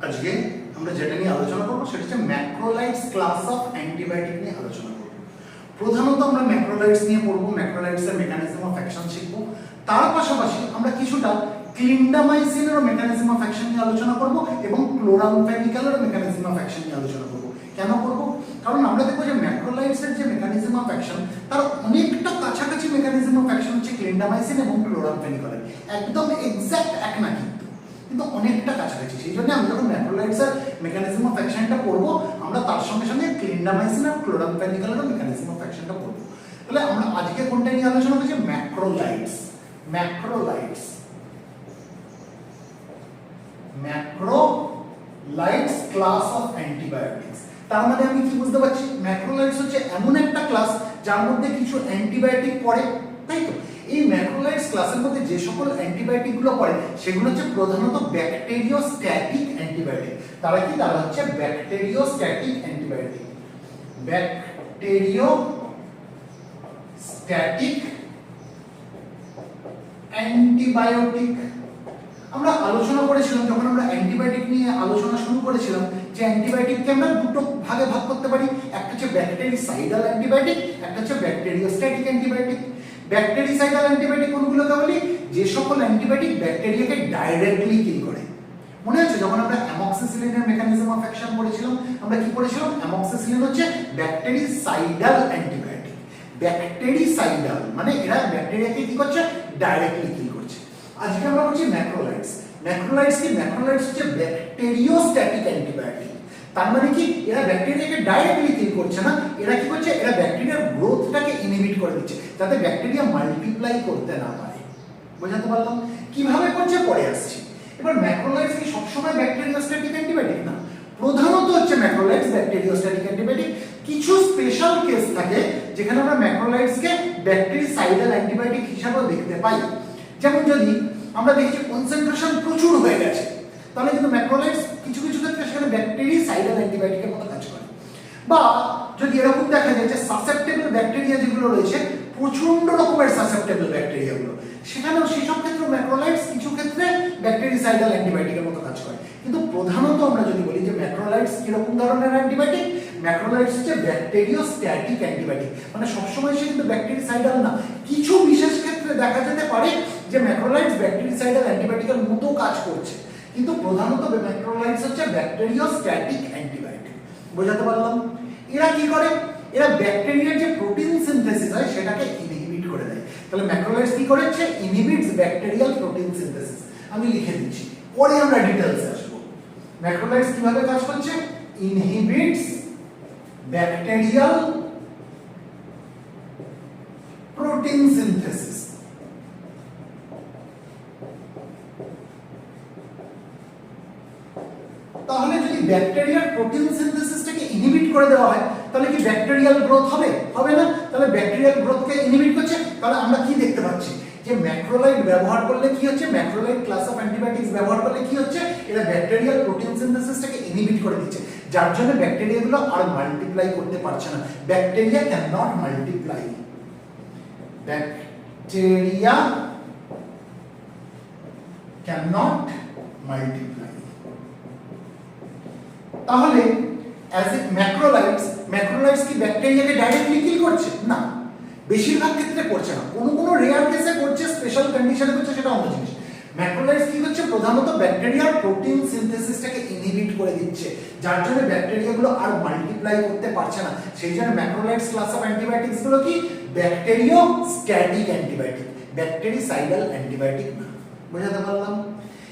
আজকে আমরা যেটা নিয়ে আলোচনা করব সেটা হচ্ছে ম্যাক্রোলাইটস ক্লাস অফ অ্যান্টিবায়োটিক নিয়ে আলোচনা করব। প্রধানত আমরা ম্যাক্রোলাইটস নিয়ে পড়ব, ম্যাক্রোলাইটস এর মেকানিজম অফ অ্যাকশন শিখব। তার পাশাপাশি আমরা কিছুটা ক্লিন্ডামাইসিনের মেকানিজম অফ অ্যাকশন নিয়ে আলোচনা করব এবং ক্লোরামফেনিক্যালের মেকানিজম অফ অ্যাকশন নিয়ে আলোচনা করব। কেন করব? কারণ আমরা দেখব যে ম্যাক্রোলাইটস এর যে মেকানিজম অফ অ্যাকশন তার অনেকটা কাছাকাছি মেকানিজম অফ অ্যাকশন হচ্ছে ক্লিন্ডামাইসিন এবং ক্লোরামফেনিক্যালের, একদম এক্সাক্ট এক না কিন্তু অনেকটা কাছাকাছি। সেই জন্য আমি যখন ম্যাক্রোলাইটস এর মেকানিজম অফ অ্যাকশনটা পড়বো আমরা তার সঙ্গে সঙ্গে ক্লিন্ডামাইসিন আর ক্লোরামফেনিক্যালের মেকানিজম অফ অ্যাকশনটা পড়বো। তাহলে আমরা আজকে কোনটা নিয়ে আলোচনা করছি? Macrolides. Macrolides class of antibiotics. তার মানে আমি কি বুঝতে পারছি? ম্যাক্রোলাইটস হচ্ছে এমন একটা ক্লাস যার মধ্যে কিছু অ্যান্টিবায়োটিক পড়ে, তাই তো? এই ম্যাক্রোলাইটস ক্লাসের মধ্যে যে সকল অ্যান্টিবায়োটিক গুলো পড়ে সেগুলো হচ্ছে প্রধানত ব্যাকটেরিওস্ট্যাটিক অ্যান্টিবায়োটিক। তারা কি? তারা হচ্ছে ব্যাকটেরিওস্ট্যাটিক অ্যান্টিবায়োটিক। ব্যাকটেরিওস্ট্যাটিক অ্যান্টিবায়োটিক। আমরা আলোচনা করেছিলাম যখন আমরা অ্যান্টিবায়োটিক নিয়ে আলোচনা শুরু করেছিলাম যে অ্যান্টিবায়োটিককে আমরা দুটো ভাগে ভাগ করতে পারি, একটা হচ্ছে ব্যাকটেরিসাইডাল অ্যান্টিবায়োটিক, একটা হচ্ছে ব্যাকটেরিওস্ট্যাটিক অ্যান্টিবায়োটিক। ব্যাকটেরিসাইডাল অ্যান্টিবায়োটিক কোনগুলোকে বলি? যে সকল অ্যান্টিবায়োটিক ব্যাকটেরিয়াকে ডাইরেক্টলি কিল করে। মনে আছে যখন আমরা অ্যামক্সিসিলিনের মেকানিজম অফ অ্যাকশন পড়েছিলাম আমরা কি পড়েছিলাম? অ্যামক্সিসিলিন হচ্ছে ব্যাকটেরিসাইডাল অ্যান্টিবায়োটিক। ব্যাকটেরিসাইডাল মানে এরা ব্যাকটেরিয়াকে কি করছে? ডাইরেক্টলি কিল করছে। আজকে আমরা বলছি ম্যাক্রোলাইটস। ম্যাক্রোলাইটস কি? ম্যাক্রোলাইটস হচ্ছে ব্যাকটেরিওস্ট্যাটিক অ্যান্টিবায়োটিক। তার মানে কি? এরা ব্যাকটেরিয়াকে ডাইরেক্টলি কিল করছে না, এরা কি করছে? এরা ব্যাকটেরিয়ার গ্রোথটাকে ইনহিবিট করে দিচ্ছে যাতে ব্যাকটেরিয়া মাল্টিপ্লাই করতে না পারে। বোঝাতে পারলাম? কিভাবে করছে পরে আসছি। এবার ম্যাক্রোলাইটস কি সবসময় ব্যাকটেরিওস্ট্যাটিক অ্যান্টিবায়োটিক? না, প্রধানত হচ্ছে ম্যাক্রোলাইটস ব্যাকটেরিওস্ট্যাটিক অ্যান্টিবায়োটিক। কিছু স্পেশাল কেস থাকে যেখানে আমরা ম্যাক্রোলাইটসকে ব্যাকটেরিসাইডাল অ্যান্টিবায়োটিক হিসাবেও দেখতে পাই। যেমন যদি আমরা দেখি কনসেন্ট্রেশন প্রচুর হয়ে গেছে তাহলে কিন্তু ম্যাক্রোলাইটস কিছু কিছু ক্ষেত্রে সেখানে ব্যাকটেরিসাইডাল অ্যান্টিবায়োটিকের মতো কাজ করে। বা যদি এরকম দেখা যায় যে সাসেপ্টেবল ব্যাকটেরিয়া যেগুলো রয়েছে, প্রচন্ড রকমের সাসেপ্টেবল ব্যাকটেরিয়াগুলো, সেখানেও সেসব ক্ষেত্রে ম্যাক্রোলাইটস কিছু ক্ষেত্রে ব্যাকটেরিসাইডাল অ্যান্টিবায়োটিকের মতো কাজ করে। কিন্তু প্রধানত আমরা যদি বলি যে ম্যাক্রোলাইটস কিরকম ধরনের অ্যান্টিবায়োটিক, ম্যাক্রোলাইটস হচ্ছে ব্যাকটেরিওস্ট্যাটিক অ্যান্টিবায়োটিক। মানে সবসময় সে কিন্তু ব্যাকটেরিসাইডাল না, কিছু বিশেষ ক্ষেত্রে দেখা যেতে পারে যে ম্যাক্রোলাইটস ব্যাকটেরিসাইডাল অ্যান্টিবায়োটিকের মতো কাজ করছে, কিন্তু প্রধানত ম্যাক্রোলাইটস হচ্ছে ব্যাকটেরিওস্ট্যাটিক অ্যান্টিবায়োটিক। বোঝাতে পারলাম? এরা কি করে? এরা ব্যাকটেরিয়ার যে প্রোটিন সিনথেসিস হয় সেটাকে ইনহিবিট করে দেয়। তাহলে ম্যাক্রোলাইটস কি করেছে? Inhibits bacterial protein synthesis. আমি লিখে দিচ্ছি, পরে আমরা ডিটেইলসে আসবো। ম্যাক্রোলাইটস কিভাবে কাজ করছে? Inhibits bacterial protein synthesis. তাহলে যদি ব্যাকটেরিয়ার প্রোটিন সিনথেসিসটাকে ইনহিবিট করে দেওয়া হয় তাহলে কি ব্যাকটেরিয়াল গ্রোথ হবে? হবে না। তাহলে ব্যাকটেরিয়াল গ্রোথকে ইনহিবিট করছে। তাহলে আমরা কি দেখতে পাচ্ছি যে ম্যাক্রোলাইট ব্যবহার করলে কি হচ্ছে? ম্যাক্রোলাইট ক্লাস অফ অ্যান্টিবায়োটিক্স ব্যবহার করলে কি হচ্ছে? এরা ব্যাকটেরিয়াল প্রোটিন সিনথেসিসটাকে ইনহিবিট করে দিচ্ছে, যার জন্য ব্যাকটেরিয়াগুলো আর মাল্টিপ্লাই করতে পারছে না। Bacteria can not multiply. Bacteria can not multiply. তাহলে অ্যাজ এ ম্যাক্রোলাইটস কি ব্যাকটেরিয়াকে ডাইরেক্টলি কিল করছে? না, বেশিরভাগ ক্ষেত্রে করছে না, কোনো রেয়ার কেসে করছে, স্পেশাল কন্ডিশনে করছে, সেটা অন্য জিনিস। ম্যাক্রোলাইটস কি করছে? প্রধানত ব্যাকটেরিয়ার প্রোটিন সিনথেসিসটাকে ইনহিবিট করে দিচ্ছে, যার জন্য ব্যাকটেরিয়াগুলো আর মাল্টিপ্লাই করতে পারছে না। সেই জন্য ম্যাক্রোলাইটস ক্লাস অফ অ্যান্টিবায়োটিক্স গুলো কি? ব্যাকটেরিওস্ট্যাটিক অ্যান্টিবায়োটিক, ব্যাকটেরিসাইডাল অ্যান্টিবায়োটিক না। বোঝাতে পারলাম?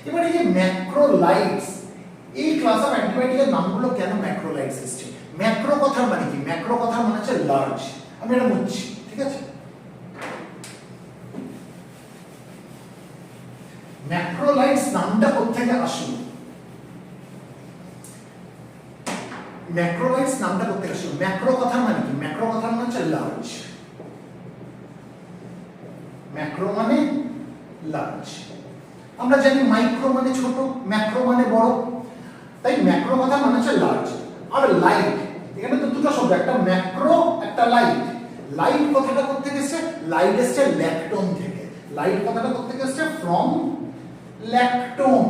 এবার এই যে ম্যাক্রোলাইটস, এই ক্লাস অফ অ্যান্টিবায়োটিকের নামগুলো কেন ম্যাক্রোলাইটস এসেছে? ম্যাক্রো কথার মানে কি? ম্যাক্রো কথার মানে হচ্ছে লার্জ। আমি এটা বুঝছি, ঠিক আছে? ম্যাক্রোলাইটস নামটা কোত্থেকে আসলো? ম্যাক্রোলাইটস নামটা কোত্থেকে আসলো? ম্যাক্রো কথার মানে কি? ম্যাক্রো কথার মানে হচ্ছে লার্জ। ম্যাক্রো মানে লার্জ। আমরা জানি মাইক্রো মানে ছোট, ম্যাক্রো মানে বড়, তাই ম্যাক্রো কথা মানে হচ্ছে লার্জ। আর লাইট, এখানে তো দুটো শব্দ, একটা ম্যাক্রো একটা লাইট। লাইট কথাটা কোথা থেকে এসেছে? লাইট এসেছে ল্যাকটোন থেকে। লাইট কথাটা কোথা থেকে এসেছে? From lactone.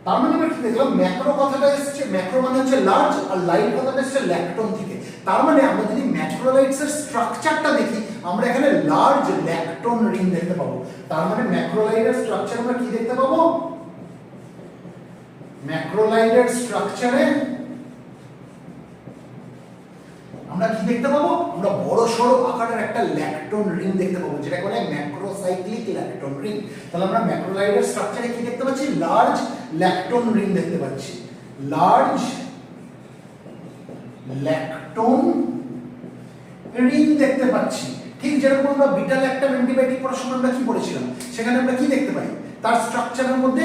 তার মানে আমরা কি দেখলাম, ম্যাক্রো কথাটা এসেছে, ম্যাক্রো মানে হচ্ছে লার্জ, আর লাইট কথাটা এসেছে ল্যাকটোন থেকে। তার মানে আমরা যদি ম্যাক্রোলাইটস এর স্ট্রাকচারটা দেখি, আমরা এখানে লার্জ ল্যাকটোন রিং দেখতে পাবো। তার মানে ম্যাক্রোলাইটের স্ট্রাকচার আমরা কি দেখতে পাবো, ম্যাক্রোলাইটের স্ট্রাকচারে আমরা কি দেখতে পাবো, আমরা বড় সড়ো আকারের একটা ল্যাকটোন রিং দেখতে পাবো, যেটা বলে ম্যাক্রোসাইক্লিক ল্যাকটোন রিং। তাহলে আমরা ম্যাক্রোলাইটের স্ট্রাকচারে কি দেখতে পাচ্ছি, লার্জ ল্যাকটোন রিং দেখতে পাচ্ছি, লার্জ ল্যাকটোন রিং দেখতে পাচ্ছি। ঠিক যেরকম আমরা বিটা ল্যাকটাম অ্যান্টিবায়োটিক পড়ার সময় আমরা কি পড়েছিলাম, সেখানে আমরা কি দেখতে পাই, তার স্ট্রাকচারের মধ্যে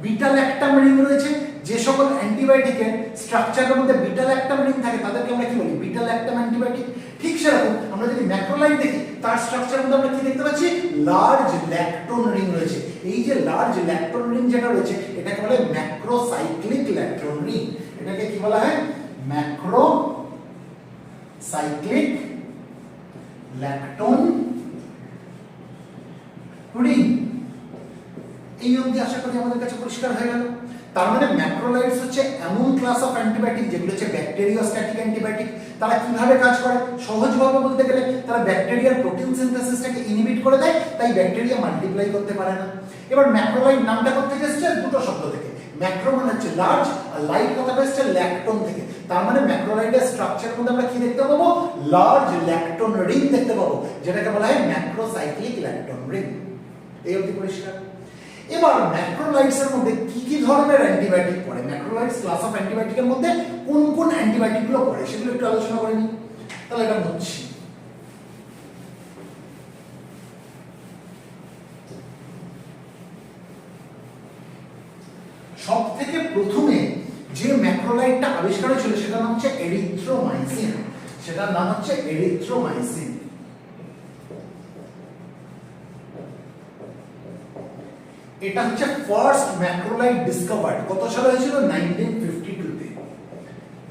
বিটা ল্যাকটাম রিং রয়েছে। যে সকল অ্যান্টিবায়োটিকের স্ট্রাকচারের মধ্যে বিটা ল্যাকটাম রিং থাকে তাদেরকে আমরা কি বলি, বিটা ল্যাকটাম অ্যান্টিবায়োটিক। ঠিক সেরকম আমরা যদি ম্যাক্রোলাইট দেখি, তার স্ট্রাকচারের মধ্যে আমরা কি দেখতে পাচ্ছি, লার্জ ল্যাকটোন রিং রয়েছে। এই যে লার্জ ল্যাকটোন রিং যেটা রয়েছে, এটাকে বলে ম্যাক্রোসাইক্লিক ল্যাকটোন রিং। এটাকে কি বলা হয়, ম্যাক্রোসাইক্লিক ল্যাকটোন রিং। এই অবধি আশা করি আমাদের কাছে পরিষ্কার হয়ে গেল। তার মানে ম্যাক্রোলাইটস হচ্ছে এমন ক্লাস অফ অ্যান্টিবায়োটিক যেগুলো হচ্ছে ব্যাকটেরিওস্ট্যাটিক অ্যান্টিবায়োটিক। তারা কিভাবে কাজ করে, সহজভাবে বলতে গেলে তারা ব্যাকটেরিয়ার প্রোটিন সিনথেসিসটাকে ইনহিবিট করে দেয়, তাই ব্যাকটেরিয়া মাল্টিপ্লাই করতে পারে না। এবার ম্যাক্রোলাইট নামটা কোথা থেকে এসেছে, দুটো শব্দ থেকে। ম্যাক্রো মানে হচ্ছে লার্জ, আর লাইট কথাটা এসেছে ল্যাকটোন থেকে। তার মানে ম্যাক্রোলাইটের স্ট্রাকচারের মধ্যে আমরা কি দেখতে পাবো, লার্জ ল্যাকটোন রিং দেখতে পাবো, যেটাকে বলা হয় ম্যাক্রোসাইক্লিক ল্যাকটোন রিং। এই অবধি পরিষ্কার। এবার ম্যাক্রোলাইটস এর মধ্যে কি কি ধরনের অ্যান্টিবায়োটিক পড়ে, ম্যাক্রোলাইটস ক্লাস অফ অ্যান্টিবায়োটিকের মধ্যে কোন কোন অ্যান্টিবায়োটিক গুলো পড়ে, সেগুলো একটু আলোচনা করে নিই। তাহলে এটা বুঝছি। সব থেকে প্রথমে যে ম্যাক্রোলাইটটা আবিষ্কার হয়েছিল সেটার নাম হচ্ছে এরিথ্রোমাইসিন। সেটার নাম হচ্ছে এরিথ্রোমাইসিন। এটা হচ্ছে ফার্স্ট ম্যাক্রোলাইট ডিসকভার্ড। কত সালে হয়েছিল, 1952 তে।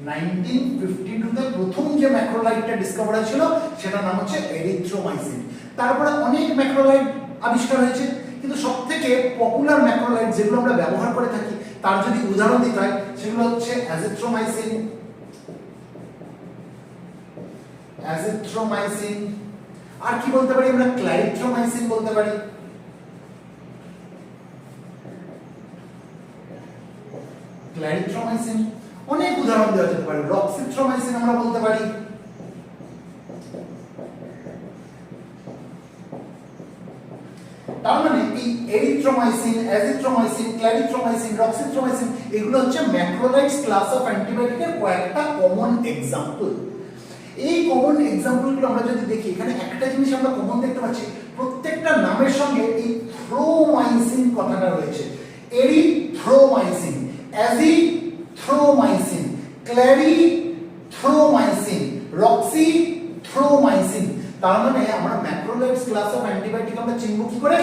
1952 তে প্রথম যে ম্যাক্রোলাইটটা ডিসকভার হয়েছিল সেটার নাম হচ্ছে এরিথ্রোমাইসিন। তারপরে অনেক ম্যাক্রোলাইট আবিষ্কার হয়েছে, কিন্তু সবথেকে পপুলার ম্যাক্রোলাইট যেগুলো আমরা ব্যবহার করে থাকি, তার যদি উদাহরণ দিতে হয়, সেগুলো হচ্ছে অ্যাজিথ্রোমাইসিন, অ্যাজিথ্রোমাইসিন, আর কি বলতে পারি আমরা, ক্ল্যারিথ্রোমাইসিন বলতে পারি, ক্ল্যারিথ্রোমাইসিন। অনেক উদাহরণ দেওয়া যেতে পারে, রক্সিথ্রোমাইসিন আমরা বলতে পারি। তার মানে এই এরিথ্রোমাইসিন, অ্যাজিথ্রোমাইসিন, ক্ল্যারিথ্রোমাইসিন, রক্সিথ্রোমাইসিন এগুলো হচ্ছে ম্যাক্রোলাইটস ক্লাস অফ অ্যান্টিবায়োটিকের কয়েকটা কমন এক্সাম্পল। এই কমন এক্সাম্পলগুলো আমরা যদি দেখি, এখানে একটা জিনিস আমরা কমন দেখতে পাচ্ছি, প্রত্যেকটা নামের সঙ্গে এই থ্রোমাইসিন কথাটা রয়েছে। Erythromycin, azithromycin, clarithromycin, roxithromycin. তার মানে আমরা ম্যাক্রোলাইটস ক্লাস অফ অ্যান্টিবায়োটিক আমরা চিনব কি করে,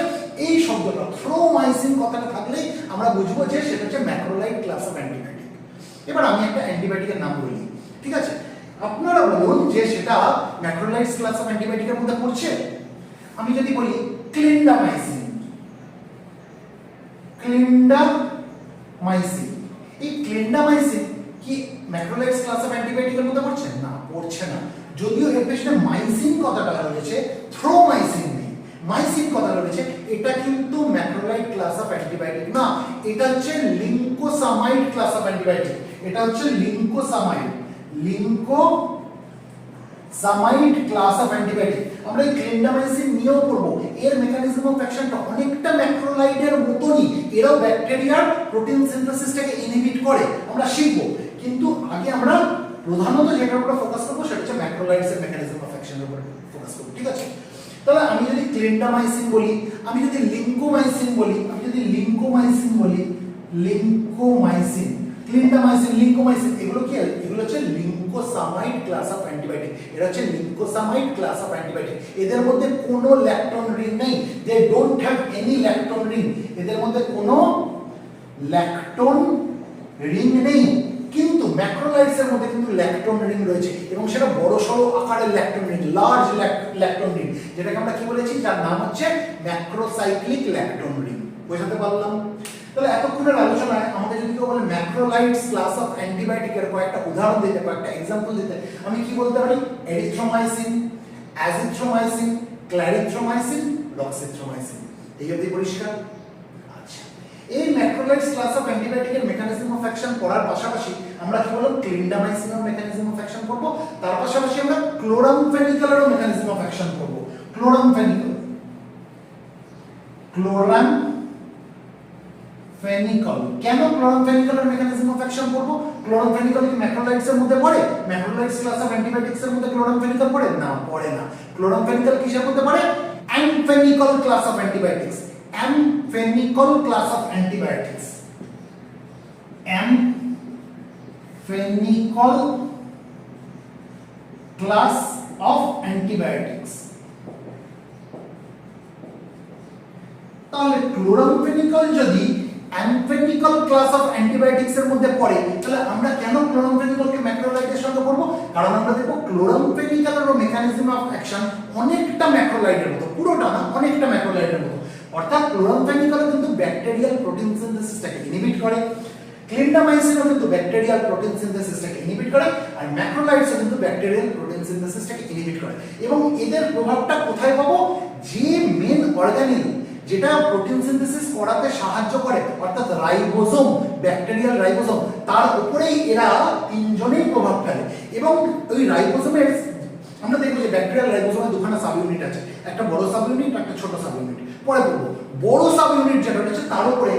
এই শব্দটা থ্রোমাইসিন কথাটা থাকলেই আমরা বুঝবো যে সেটা হচ্ছে ম্যাক্রোলাইট ক্লাস অফ অ্যান্টিবায়োটিক। এবার আমি একটা অ্যান্টিবায়োটিকের নাম বলি, ঠিক আছে, আপনারা বলুন যে সেটা ম্যাক্রোলাইটস ক্লাস অফ অ্যান্টিবায়োটিকের মধ্যে পড়ছে। আমি যদি বলি ক্লিন্ডামাইসিন, ক্লিন্ডামাইসিন, এই ক্লিন্ডামাইসিন কি ম্যাক্রোলাইটস ক্লাস অফ অ্যান্টিবায়োটিকের মধ্যে পড়ছে না? পড়ছে না। যদিও এর পেছনে মাইসিন কথাটা রয়েছে, থ্রোমাইসিন নেই, মাইসিন কথাটা রয়েছে, এটা কিন্তু ম্যাক্রোলাইট ক্লাস অফ অ্যান্টিবায়োটিক না, এটা হচ্ছে লিঙ্কোসামাইড ক্লাস অফ অ্যান্টিবায়োটিক। এটা হচ্ছে লিঙ্কোসামাইড, লিঙ্কোসামাইড ক্লাস অফ অ্যান্টিবায়োটিক। আমরা এই ক্লিন্ডামাইসিন নিয়েও পড়বো, এর মেকানিজম অফ অ্যাকশনটা অনেকটা ম্যাক্রোলাইডের মতনই, এরাও ব্যাকটেরিয়ার প্রোটিন সিনথেসিসটাকে ইনহিবিট করে, আমরা শিখবো। কিন্তু আগে আমরা প্রধানত যেটার উপরে ফোকাস করবো সেটা হচ্ছে ম্যাক্রোলাইডস এর মেকানিজম অফ অ্যাকশনের উপরে ফোকাস করবো, ঠিক আছে। তাহলে আমি যদি ক্লিন্ডামাইসিন বলি, আমি যদি লিঙ্কোমাইসিন বলি, আমি যদি লিঙ্কোমাইসিন বলি, লিঙ্কোমাইসিন, ক্লিন্ডামাইসিন, লিঙ্কোমাইসিন, এগুলো কি? এগুলো হচ্ছে লিঙ্কোসামাইড ক্লাস অফ অ্যান্টিবায়োটিক। এরা হচ্ছে লিঙ্কোসামাইড ক্লাস অফ অ্যান্টিবায়োটিক। এদের মধ্যে কোনো ল্যাকটোন রিং নেই, they don't have any lactone ring. এদের মধ্যে কোনো ল্যাকটোন রিং নেই, কিন্তু ম্যাক্রোলাইটস এর মধ্যে কিন্তু ল্যাকটোন রিং রয়েছে, এবং সেটা বড় সড়ো আকারের lactone ring, large lactone ring, যেটাকে আমরা কি বলেছি, যার নাম হচ্ছে ম্যাক্রোসাইক্লিক ল্যাকটোন রিং। বোঝাতে পারলাম? তাহলে এতক্ষণের আলোচনায় আমাদের যদি ম্যাক্রোলাইটস ক্লাস অফ অ্যান্টিবায়োটিকের কয়েকটা উদাহরণ দিতে, কয়েকটা एग्जांपल দিতে আমি কি বলতে পারি? Erythromycin, azithromycin, clarithromycin, roxithromycin. এই অবধি পরিষ্কার? আচ্ছা, এই ম্যাক্রোলাইটস ক্লাস অফ অ্যান্টিবায়োটিকের মেকানিজম অফ অ্যাকশন পড়ার পাশাপাশি আমরা কি বললাম ক্লিন্ডামাইসিনের মেকানিজম অফ অ্যাকশন পড়ব, তার পাশাপাশি আমরা ক্লোরামফেনিকলেরও মেকানিজম অফ অ্যাকশন পড়ব। ক্লোরামফেনিকল, ক্লোরামফেনিকল, কেন ক্লোরামফেনিকলের মেকানিজম অফ অ্যাকশন পড়ব? ক্লোরামফেনিকল কি ম্যাক্রোলাইটস এর মধ্যে পড়ে? ম্যাক্রোলাইটস ক্লাস অফ অ্যান্টিবায়োটিক্স এর মধ্যে ক্লোরামফেনিকল পড়ে না? পড়ে না। ক্লোরামফেনিকল কিসের মধ্যে পড়ে? Amphenicol class of antibiotics, amphenicol class of antibiotics, amphenicol class of antibiotics. তাহলে ক্লোরামফেনিকল যদি অ্যামফেনিকল ক্লাস অফ অ্যান্টিবায়োটিক্স এর মধ্যে পড়ে, তাহলে আমরা কেন ক্লোরামফেনিকলকে ম্যাক্রোলাইটের সঙ্গে পড়ব? কারণ আমরা দেখব ক্লোরামফেনিকলের মেকানিজম অফ অ্যাকশন অনেকটা ম্যাক্রোলাইটের মতো, পুরোটা না, অনেকটা ম্যাক্রোলাইটের মতো। অর্থাৎ ক্লোরামফেনিকল কিন্তু ব্যাকটেরিয়াল প্রোটিন সিনথেসিসটাকে ইনহিবিট করে, ক্লিন্ডামাইসিনও কিন্তু ব্যাকটেরিয়াল প্রোটিন সিনথেসিসটাকে ইনহিবিট করে, আর ম্যাক্রোলাইটসও কিন্তু ব্যাকটেরিয়াল প্রোটিন সিনথেসিসটাকে ইনহিবিট করে। এবং এদের প্রভাবটা কোথায় পাবো? যে মেন অর্গানেল যেটা প্রোটিন সিনথেসিস করাতে সাহায্য করে, অর্থাৎ রাইবোসোম, ব্যাকটেরিয়াল রাইবোসোম, তার উপরেই এরা তিনজনেই প্রভাব ফেলে। এবং ওই রাইবোসোমের আমরা দেখব যে ব্যাকটেরিয়াল রাইবোসোমের দুখানা সাব ইউনিট আছে, একটা বড় সাব ইউনিট, একটা ছোট সাব ইউনিট। পরে বলবো বড় সাব ইউনিট যেটা হচ্ছে তার উপরে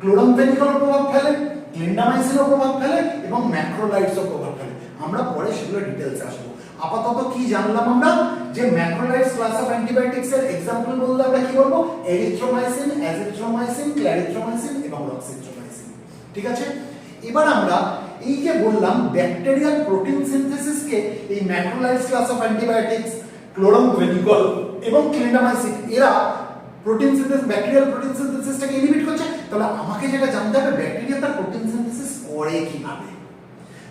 ক্লোরামফেনিকলও প্রভাব ফেলে, ক্লিন্ডামাইসিনও প্রভাব ফেলে এবং ম্যাক্রোলাইটসও প্রভাব ফেলে। আমরা পরে সেগুলো ডিটেইলসে আসবো। আপাতত কি জানলাম আমরা? যে ম্যাক্রোলাইটস ক্লাস অফ অ্যান্টিবায়োটিক্স এর एग्जांपल বলতে আমরা কি বলবো? এরিথ্রোমাইসিন, অ্যাজিথ্রোমাইসিন, ক্ল্যারিথ্রোমাইসিন এবং রক্সিথ্রোমাইসিন। ঠিক আছে? এবার আমরা এই যে বললাম ব্যাকটেরিয়াল প্রোটিন সিনথেসিসকে এই macrolides class of antibiotics, chloramphenicol এবং ক্লিন্ডামাইসিন এরা প্রোটিন সিনথেসিস, ব্যাকটেরিয়াল প্রোটিন সিনথেসিসটাকে ইনহিবিট করছে। তাহলে আমাকে যেটা জানতে হবে ব্যাকটেরিয়া তার প্রোটিন সিনথেসিস করে কিভাবে।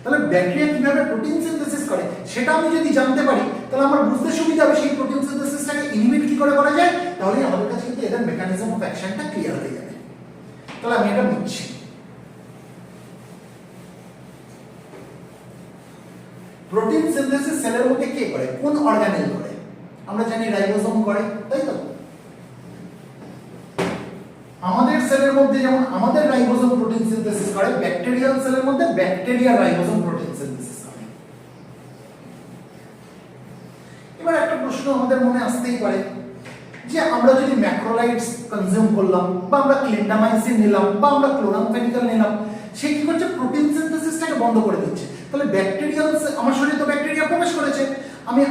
তাহলে ব্যাকটেরিয়া কিভাবে প্রোটিন সিনথেসিস করে সেটা আমি যদি জানতে পারি, তাহলে আমার বুঝতে সুবিধা হবে সেই প্রোটিন সিনথেসিসটাকে ইনহিবিট কি করে করা যায়। তাহলে আমাদের কাছে কিন্তু এদের মেকানিজম অফ অ্যাকশনটা ক্লিয়ার হয়ে যাবে। তাহলে আমি এটা বুঝছি। প্রোটিন সিনথেসিস সেলের মধ্যে কে করে? কোন অর্গানেল করে? আমরা জানি রাইবোসোম করে, তাই তো? আমাদের সেলের মধ্যে যেমন আমাদের রাইবোসোম প্রোটিন সিনথেসিস করে, ব্যাকটেরিয়াল সেলের মধ্যে ব্যাকটেরিয়া রাইবোসোম প্রোটিন সিনথেসিস করে। এবার একটা প্রশ্ন আমাদের মনে আসতেই পারে যে আমরা যদি ম্যাক্রোলাইটস কনজিউম করলাম বা আমরা ক্লিন্ডামাইসিন নিলাম বা আমরা ক্লোরামফেনিকল নিলাম, সে কি করছে? প্রোটিন সিনথেসিসটাকে বন্ধ করে দিচ্ছে। তাহলে ব্যাকটেরিয়াল, আমার শরীরে তো ব্যাকটেরিয়া প্রবেশ করেছে,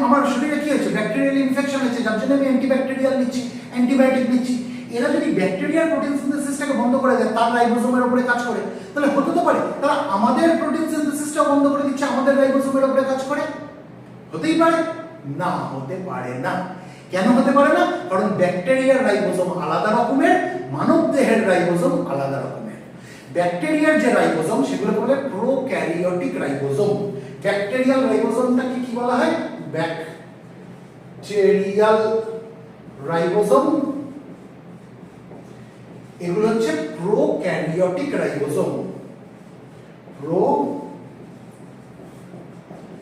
আমার শরীরে কি হয়েছে? ব্যাকটেরিয়াল ইনফেকশন হয়েছে, যার জন্য আমি অ্যান্টিব্যাকটেরিয়াল নিচ্ছি, অ্যান্টিবায়োটিক নিচ্ছি। এরা যদি ব্যাকটেরিয়ার প্রোটিন সিনথেসিসটাকে বন্ধ করে দেয়, তার রাইবোসোমের উপরে কাজ করে, তাহলে হতে তো পারে তারা আমাদের প্রোটিন সিনথেসিসটা বন্ধ করে দিচ্ছে, আমাদের রাইবোসোমের উপরে কাজ করে। হতেই পারে না? হতে পারে না। কেন হতে পারে না? কারণ ব্যাকটেরিয়ার রাইবোসোম আলাদা রকমের, মানব দেহের রাইবোসোম আলাদা রকমের। ব্যাকটেরিয়ার যে রাইবোসোম সেগুলোকে বলে প্রোক্যারিওটিক রাইবোসোম। ব্যাকটেরিয়াল রাইবোসোমটাকে কি বলা হয়? Bacterial ribosome. এগুলো হচ্ছে প্রোক্যারিওটিক রাইবোসোম,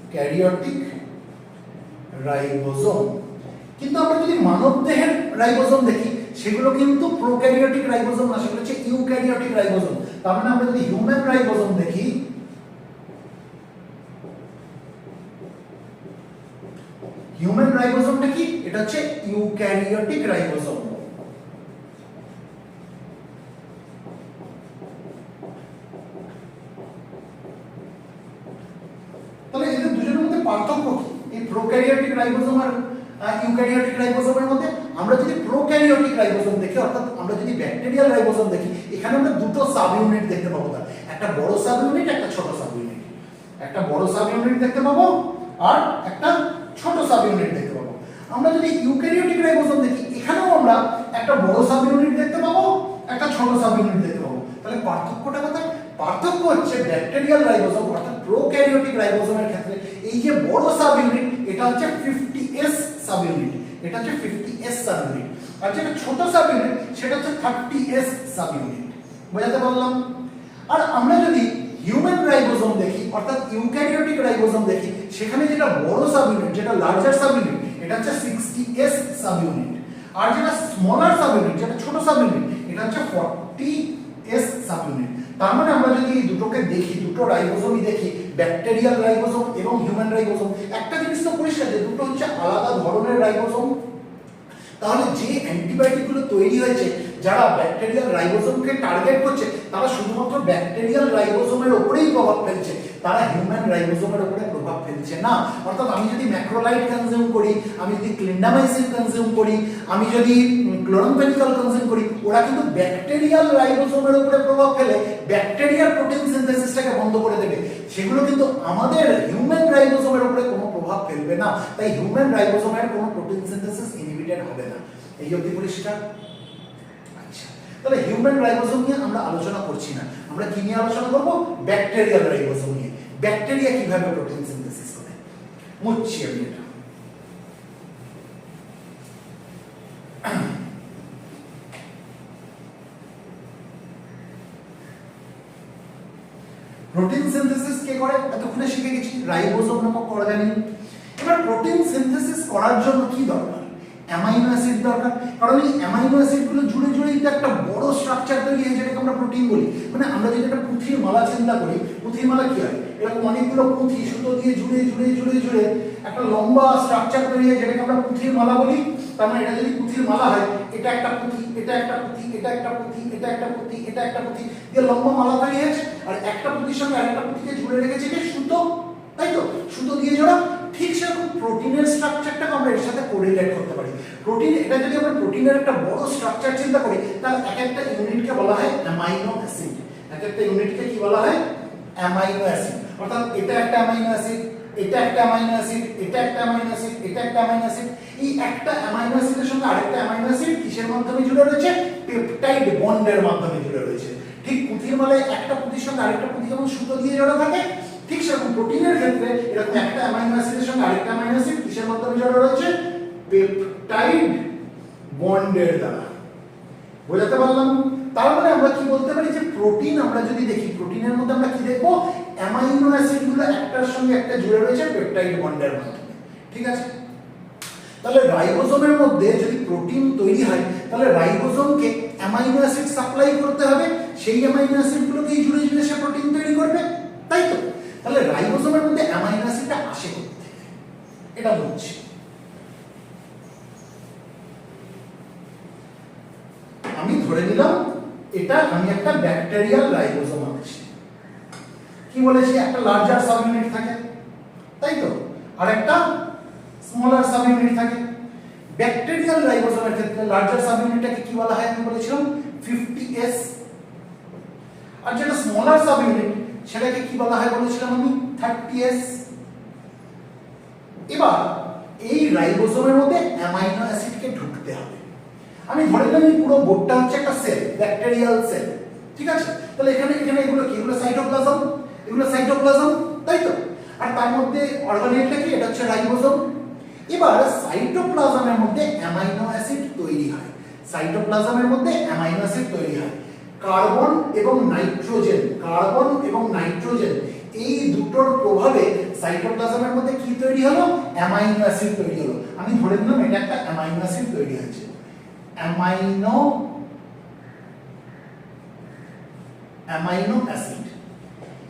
প্রোক্যারিওটিক রাইবোসোম। কিন্তু আমরা যদি মানব দেহের রাইবোসোম দেখি, সেগুলো কিন্তু প্রোক্যারিওটিক রাইবোসোম না, সেগুলো হচ্ছে ইউক্যারিওটিক রাইবোসোম। তার মানে আমরা যদি হিউম্যান রাইবোসোম দেখি, হিউম্যান রাইবোসোমটা কি? এটা হচ্ছে ইউক্যারিওটিক রাইবোসোম। তাহলে এদের দুজনের মধ্যে পার্থক্য কি? এই প্রোক্যারিওটিক রাইবোসোম আর ইউক্যারিওটিক রাইবোসোমের মধ্যে আমরা যদি প্রোক্যারিওটিক রাইবোসোম দেখি, অর্থাৎ আমরা যদি ব্যাকটেরিয়াল রাইবোসোম দেখি, এখানে আমরা দুটো সাব ইউনিট দেখতে পাবো। তার একটা বড় সাব ইউনিট, একটা ছোট সাব ইউনিট। একটা বড় সাব ইউনিট দেখতে পাবো আর একটা ছোট সাব ইউনিট দেখতে পাবো। আমরা যদি ইউক্যারিওটিক রাইবোসোম দেখি, এখানেও আমরা একটা বড় সাব ইউনিট দেখতে পাবো, একটা ছোট সাব ইউনিট দেখতে পাবো। তাহলে পার্থক্যটা কোথায়? পার্থক্য হচ্ছে ব্যাকটেরিয়াল রাইবোসোম অর্থাৎ প্রোক্যারিওটিক রাইবোসোমের ক্ষেত্রে এই যে বড় সাব ইউনিট, এটা হচ্ছে 50s সাব ইউনিট, এটা হচ্ছে 50s সাব ইউনিট। আর যেটা ছোট সাব ইউনিট সেটা হচ্ছে 30s সাব ইউনিট। বোঝাতে পারলাম? আর আমরা যদি হিউম্যান রাইবোজোম দেখি অর্থাৎ ইউক্যারিওটিক রাইবোজোম দেখি, সেখানে যেটা বড় সাবইউনিট, যেটা লার্জার সাবইউনিট, এটা হচ্ছে 60s সাবইউনিট। আর যেটা স্মলার সাবইউনিট, যেটা ছোট সাবইউনিট, এটা হচ্ছে 40s সাবইউনিট। তার মানে আমরা যদি এই দুটোকে দেখি, দুটো রাইবোজোমই দেখি, ব্যাকটেরিয়াল রাইবোজোম এবং হিউম্যান রাইবোজোম, একটা জিনিস তো পরিষ্কার যে দুটো হচ্ছে আলাদা ধরনের রাইবোজোম। তাহলে যে অ্যান্টিবায়োটিকগুলো তৈরি হয়েছে যারা ব্যাকটেরিয়াল রাইবোজোমকে টার্গেট করছে, তারা শুধুমাত্র ব্যাকটেরিয়াল রাইবোজোমের উপরেই প্রভাব ফেলছে, তারা হিউম্যান রাইবোজোমের উপরে প্রভাব ফেলছে না। অর্থাৎ আমি যদি ম্যাক্রোলাইড কনজিউম করি, আমি যদি ক্লিন্ডামাইসিন কনজিউম করি, আমি যদি ক্লোরামফেনিকল কনজিউম করি, ওরা কিন্তু ব্যাকটেরিয়াল রাইবোজোমের উপরে প্রভাব ফেলে ব্যাকটেরিয়ার প্রোটিন সিনথেসিসটাকে বন্ধ করে দেবে। সেগুলো কিন্তু আমাদের হিউম্যান রাইবোজোমের উপরে কোনো প্রভাব ফেলবে না। তাই হিউম্যান রাইবোজোমের কোনো প্রোটিন সিনথেসিস ইনহিবিটেড হবে না। এই অবধি পরিষ্কার? আচ্ছা, তাহলে হিউম্যান রাইবোজোম নিয়ে আমরা আলোচনা করছি না, আমরা কি নিয়ে আলোচনা করব? ব্যাকটেরিয়াল রাইবোজোম নিয়ে। ব্যাকটেরিয়া কিভাবে প্রোটিন সিনথেসিস করে। মুচ্ছি আমি এটা। প্রোটিন সিনথেসিস কে করে এতক্ষণে শিখে গেছি, রাইবোজোম নামক অর্গানেল। এবার প্রোটিন সিনথেসিস করার জন্য কি দরকার? অ্যামাইনো অ্যাসিড দরকার। কারণ এই অ্যামাইনো অ্যাসিডগুলো জুড়ে জুড়েই তো একটা বড় স্ট্রাকচার তৈরি হয়, যেটাকে আমরা প্রোটিন বলি। মানে আমরা যদি একটা পুঁথির মালা চিন্তা করি, পুঁথির মালা কি হয়? এরকম অনেকগুলো পুঁথি সুতো দিয়ে জুড়ে জুড়ে জুড়ে জুড়ে একটা লম্বা স্ট্রাকচার তৈরি হয়, যেটাকে আমরা পুঁথির মালা বলি। তার মানে এটা যদি পুঁথির মালা হয়, এটা একটা পুঁথি, এটা একটা পুঁথি, এটা একটা পুঁথি, এটা একটা পুঁথি, এটা একটা পুঁথি দিয়ে লম্বা মালা তৈরি হয়েছে। আর একটা পুঁথির সঙ্গে আরেকটা পুঁথিকে জুড়ে রেখেছে কি সুতো, তাই তো? সুতো দিয়ে জোড়া। ঠিক সেরকম প্রোটিনের স্ট্রাকচারটাকে আমরা এর সাথে কোরিলেট করতে পারি। প্রোটিন, এটা যদি আমরা প্রোটিনের একটা বড় স্ট্রাকচার চিন্তা করি, তাহলে এক একটা ইউনিটকে বলা হয় অ্যামাইনো অ্যাসিড। এক একটা ইউনিটকে কি বলা হয়? Amino acid. অর্থাৎ এটা একটা অ্যামাইনো অ্যাসিড, এটা একটা অ্যামাইনো অ্যাসিড, এটা একটা অ্যামাইনো অ্যাসিড, এটা একটা অ্যামাইনো অ্যাসিড। এই একটা অ্যামাইনো অ্যাসিডের সঙ্গে আরেকটা অ্যামাইনো অ্যাসিড কিসের মাধ্যমে জুড়ে রয়েছে? পেপটাইড বন্ডের মাধ্যমে জুড়ে রয়েছে। ঠিক পুঁথির মালায় একটা পুঁথির সঙ্গে আরেকটা পুঁথি যেমন সুতো দিয়ে জোড়া থাকে, ঠিক সেরকম প্রোটিনের ক্ষেত্রে এরকম একটা অ্যামাইনো অ্যাসিডের সঙ্গে আরেকটা অ্যামাইনো অ্যাসিড কিসের মাধ্যমে জড়ো রয়েছে? পেপটাইড বন্ডের দ্বারা। বোঝাতে পারলাম? তার মানে আমরা কি বলতে পারি যে প্রোটিন আমরা যদি দেখি, প্রোটিনের মধ্যে আমরা কি দেখবো? অ্যামাইনো অ্যাসিডগুলো একটার সঙ্গে একটা জুড়ে রয়েছে পেপটাইড বন্ডের মাধ্যমে। ঠিক আছে? তাহলে রাইবোজোমের মধ্যে যদি প্রোটিন তৈরি হয়, তাহলে রাইবোজোমকে অ্যামাইনো অ্যাসিড সাপ্লাই করতে হবে, সেই অ্যামাইনো অ্যাসিডগুলোকেই জুড়ে জুড়ে সে প্রোটিন তৈরি করবে, তাই তো? তাহলে রাইবোজোমের মধ্যে অ্যামাইনো অ্যাসিডটা আসে কোথা থেকে? এটা বলছি। আমি ধরে নিলাম এটা আমি একটা ব্যাকটেরিয়াল রাইবোজোম আছি। কি বলেছি? একটা লার্জার সাবইউনিট থাকে, তাই তো? আর একটা স্মলার সাবইউনিট থাকে। ব্যাকটেরিয়াল রাইবোজোমের ক্ষেত্রে লার্জার সাবইউনিটটাকে কি বলা হয়? আমি বলেছিলাম 50s। আর যেটা স্মলার সাবইউনিট সেটাকে কি বলা হয় বলেছিলাম আমি? 30s। এবার এই রাইবোজোমের মধ্যে অ্যামাইনো অ্যাসিডকে ঢুকতে হবে। আমি ধরে নিলাম এই পুরো বোর্ডটা হচ্ছে একটা সেল, ব্যাকটেরিয়াল সেল। ঠিক আছে? তাহলে এখানে এখানে এগুলো কি? এগুলো সাইটোপ্লাজম, এগুলো সাইটোপ্লাজম, তাই তো? আর তার মধ্যে অর্গানেলটা কি? এটা হচ্ছে রাইবোজোম। এবার সাইটোপ্লাজমের মধ্যে অ্যামাইনো অ্যাসিড তৈরি হয়। সাইটোপ্লাজমের মধ্যে অ্যামাইনো অ্যাসিড তৈরি হয়। কার্বন এবং নাইট্রোজেন, কার্বন এবং নাইট্রোজেন এই দুটোর প্রভাবে সাইটোপ্লাজমের মধ্যে কি তৈরি হলো? অ্যামাইনো অ্যাসিড তৈরি হলো। আমি ধরে নিলাম এটা একটা অ্যামাইনো অ্যাসিড তৈরি হয়েছে। Amino acid.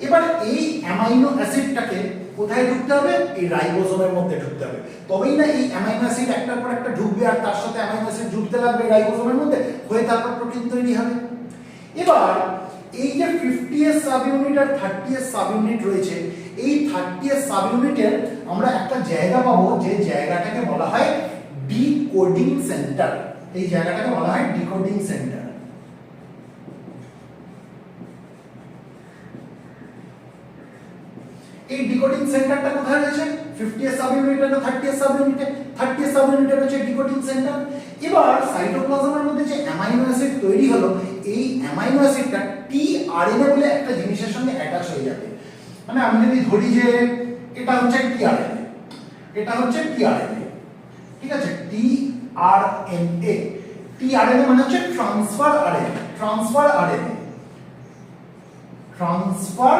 এবার এই অ্যামাইনো অ্যাসিডটাকে কোথায় ঢুকতে হবে? এই রাইবোজোমের মধ্যে ঢুকতে হবে। তবেই না এই অ্যামাইনো অ্যাসিড একটার পর একটা ঢুকবে, আর তার সাথে অ্যামাইনো অ্যাসিড ঢুকতে লাগবে রাইবোজোমের মধ্যে, হয়ে তারপর প্রোটিন তৈরি হবে। এবার এই যে 50s সাবইউনিট আর 30s সাবইউনিট রয়েছে, এই 30s সাবইউনিটের আমরা একটা জায়গা পাবো, যে জায়গাটাকে বলা হয় ডিকোডিং সেন্টার। এই জায়গাটাকে বলা হয় ডিকোডিং সেন্টার। এই ডিকোডিং সেন্টারটা কোথায় রয়েছে? 50s সাবইউনিটে না 30s সাবইউনিটে? 30s সাবইউনিটে রয়েছে ডিকোডিং সেন্টার। এবার সাইটোপ্লাজমের মধ্যে যে অ্যামাইনো অ্যাসিড তৈরি হলো, এই অ্যামাইনো অ্যাসিডটা টিআরএনএ বলে একটা জিনিসের সঙ্গে অ্যাটাচ হয়ে যাবে। মানে আমি যদি ধরি যে এটা হচ্ছে টিআরএনএ, এটা হচ্ছে টিআরএনএ, ঠিক আছে? টিআরএনএ, টিআরএনএ মানে হচ্ছে transfer RNA, transfer RNA. Transfer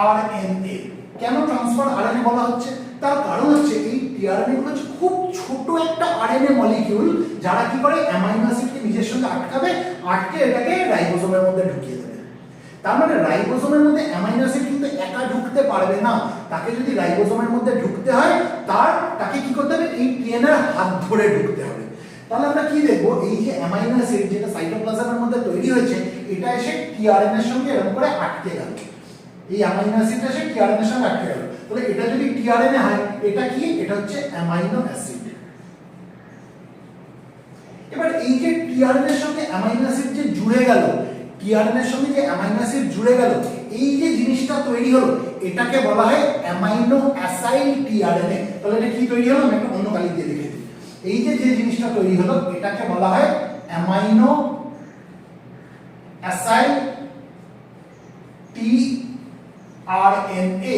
RNA. কেন ট্রান্সফার আরএনএ বলা হচ্ছে? তার কারণ হচ্ছে এই টিআরএনএ গুলো হচ্ছে খুব ছোট একটা আরএনএ মলিকিউল, যারা কি করে অ্যামাইনো অ্যাসিডকে নিজের সঙ্গে আটকাবে, আটকে এটাকে রাইবোসোমের মধ্যে ঢুকিয়ে দেবে। তার মানে রাইবোসোমের মধ্যে অ্যামাইনো অ্যাসিড কিন্তু একা ঢুকতে পারবে না, তাকে যদি রাইবোসোমের মধ্যে ঢুকতে হয় তাকে কি করতে হবে? এই টিএনএর হাত ধরে ঢুকতে হবে। তাহলে আমরা কি দেখবো? এই যে অ্যামাইনো অ্যাসিড যেটা সাইটোপ্লাজমের মধ্যে তৈরি হয়েছে, এটা এসে টিআরএনএ এর সঙ্গে এরকম করে আটকে গেল। এই অ্যামাইনো অ্যাসিডটা এসে টিআরএনএ এর সঙ্গে আটকে গেল। তাহলে এটা যদি টিআরএনএ হয়, এটা কি? এটা হচ্ছে অ্যামাইনো অ্যাসিড। এবার এই যে টিআরএনএ এর সঙ্গে অ্যামাইনো অ্যাসিড যে জুড়ে গেল, টিআরএনএ এর সঙ্গে যে অ্যামাইনো অ্যাসিড জুড়ে গেল, এই যে জিনিসটা তৈরি হলো, এটাকে বলা হয় অ্যামাইনো অ্যাসাইল টিআরএনএ। তাহলে এটা কি তৈরি হলো? আমি একটা অন্য কালি দিয়ে লিখে দিই। এই যে জিনিসটা তৈরি হলো, এটাকে বলা হয় অ্যামাইনো অ্যাসাইল টিআরএনএ।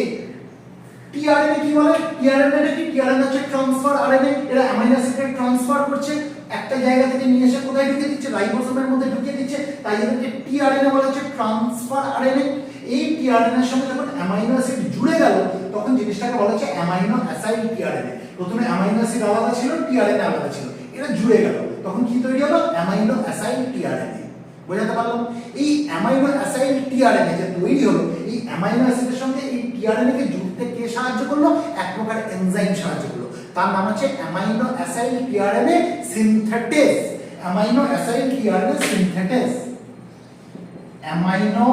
টিআরএনএ কি বলে? টিআরএনএ কি? টিআরএনএ হচ্ছে ট্রান্সফার আরএনএ। এরা অ্যামাইনো অ্যাসিডকে ট্রান্সফার করছে, একটা জায়গা থেকে নিয়ে এসে কোথায় ঢুকিয়ে দিচ্ছে? রাইবোসোমের মধ্যে ঢুকিয়ে দিচ্ছে। তাই এদেরকে টিআরএনএ বলা হচ্ছে ট্রান্সফার আরএনএ। এই টিআরএনএ এর সঙ্গে যখন অ্যামাইনো অ্যাসিড জুড়ে গেল, তখন জিনিসটাকে বলা হচ্ছে অ্যামাইনো অ্যাসাইল টিআরএনএ। প্রথমে অ্যামাইনো অ্যাসিড আলাদা ছিল, টিআরএনএ আলাদা ছিল, এটা জুড়ে গেল, তখন কি তৈরি হলো? Amino acyl tRNA. বোঝাতে পারলাম? এই অ্যামাইনো অ্যাসাইল টিআরএনএ যে তৈরি হলো, এই অ্যামাইনো অ্যাসিডের সঙ্গে এই টিআরএনএ কে জুড়তে কে সাহায্য করলো? এক প্রকার এনজাইম সাহায্য করলো। তার নাম হচ্ছে amino acyl tRNA synthetase. Amino acyl tRNA synthetase. Amino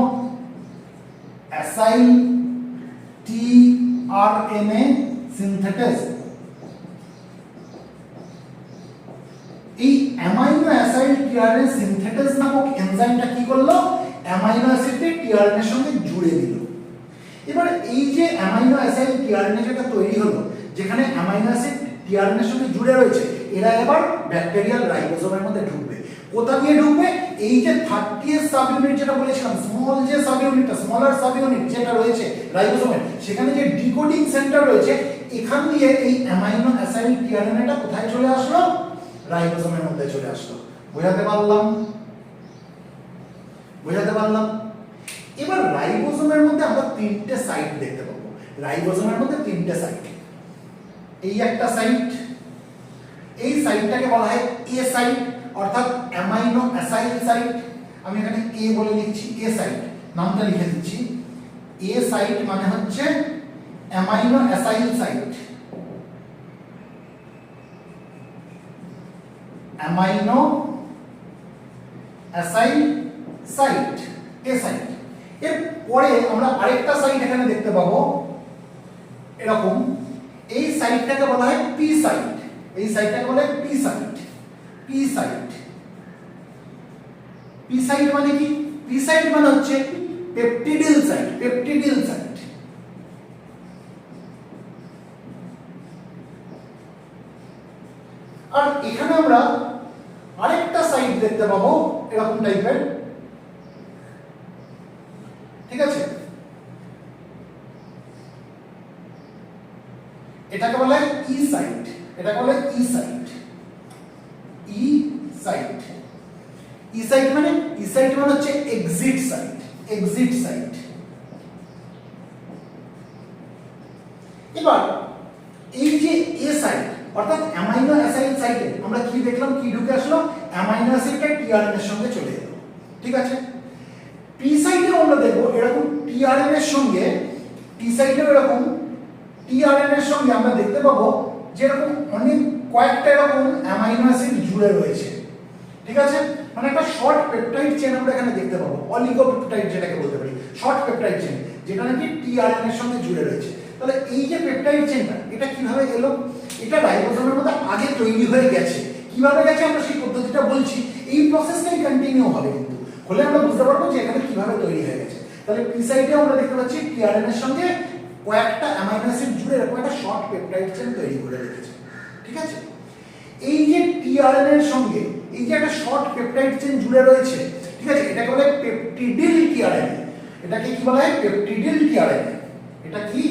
acyl tRNA synthetase. এই অ্যামাইনো অ্যাসাইল টিআরএনএ সিনথেটেজ নামক এনজাইমটা কি করলো? অ্যামাইনো অ্যাসিডকে টিআরএনএ এর সঙ্গে জুড়ে দিল। এবার এই যে অ্যামাইনো অ্যাসাইল টিআরএনএ যেটা তৈরি হলো, যেখানে অ্যামাইনো অ্যাসিড টিআরএনএ এর সঙ্গে জুড়ে রয়েছে, এরা এবার ব্যাকটেরিয়াল রাইবোসোমের মধ্যে ঢুকবে। কোথা দিয়ে ঢুকবে? এই যে 30th সাবইউনিট যেটা বলেছিলাম, স্মল যে সাবইউনিটটা, স্মলার সাবইউনিট যেটা রয়েছে রাইবোসোমের, সেখানে যে ডিকোডিং সেন্টার রয়েছে, এখান দিয়ে এই অ্যামাইনো অ্যাসাইল টিআরএনএটা কোথায় চলে আসলো? রাইবোসোমের মধ্যে চলে আসলো। বোঝাতে পারলাম? বোঝাতে পারলাম? এবার রাইবোসোমের মধ্যে আমরা তিনটে সাইট দেখতে পাবো। রাইবোসোমের মধ্যে তিনটে সাইট। এই একটা সাইট, এই সাইটটাকে বলা হয় এ সাইট, অর্থাৎ অ্যামাইনো অ্যাসাইল সাইট। আমি এখানে এ বলে লিখছি, এ সাইট নামটা লিখে দিচ্ছি। এ সাইট মানে হচ্ছে amino acyl site. Amino acyl site, A site. এর পরে আমরা আরেকটা সাইট এখানে দেখতে পাবো এরকম। এই সাইটটাকে বলা হয় পি সাইট। এই সাইটটাকে বলা হয় P site. P site. P site মানে কি? পি সাইট মানে হচ্ছে পেপটিডিল সাইট। Peptidyl site. আর এখানে আমরা আরেকটা সাইট দেখতে পাবো এরকম টাইপের, ঠিক আছে? এটাকে বলা হয় ই সাইট। এটাকে বলা হয় ই সাইট। ই সাইট। ই সাইট মানে? ই সাইট মানে হচ্ছে এক্সিট সাইট। Exit site. এবার এই যে এ সাইট অর্থাৎ অ্যামাইনো অ্যাসাইল সাইটে আমরা কি দেখলাম? কি ঢুকে আসলো? অ্যামাইনো অ্যাসিডটা টিআরএনএ এর সঙ্গে চলে এলো, ঠিক আছে? পি সাইটে আমরা দেখবো এরকম টিআরএনএ এর সঙ্গে, টি সাইটেও এরকম টিআরএনএ এর সঙ্গে আমরা দেখতে পাবো যে এরকম অনেক কয়েকটা এরকম অ্যামাইনো অ্যাসিড জুড়ে রয়েছে, ঠিক আছে? মানে একটা শর্ট পেপটাইড চেন আমরা এখানে দেখতে পাবো, অলিগোপেপটাইড যেটাকে বলতে পারি, শর্ট পেপটাইড চেন, যেটা নাকি টিআরএনএ এর সঙ্গে জুড়ে রয়েছে। তাহলে এই যে পেপটাইড চেনটা, এটা কিভাবে এলো? এটা রাইবোসোমের মধ্যে আগে তৈরি হয়ে গেছে। কিভাবে গেছে আমরা সেই পদ্ধতিটা বলছি, এই প্রসেসটাই কন্টিনিউ হবে, কিন্তু হলে আমরা বুঝতে পারবো যে এখানে কিভাবে তৈরি হয়ে গেছে। তাহলে পি সাইডে আমরা দেখতে পাচ্ছি টিআরএনএ এর সঙ্গে কয়েকটা অ্যামাইনো অ্যাসিড জুড়ে এরকম একটা শর্ট পেপটাইড চেন তৈরি করে রেখেছে, ঠিক আছে? এই যে টিআরএনএ এর সঙ্গে এই যে একটা শর্ট পেপটাইড চেন জুড়ে রয়েছে, ঠিক আছে, এটাকে বলে পেপটিডিল টিআরএনএ। এটাকে কি বলা হয়? Peptidyl tRNA. এটা কি?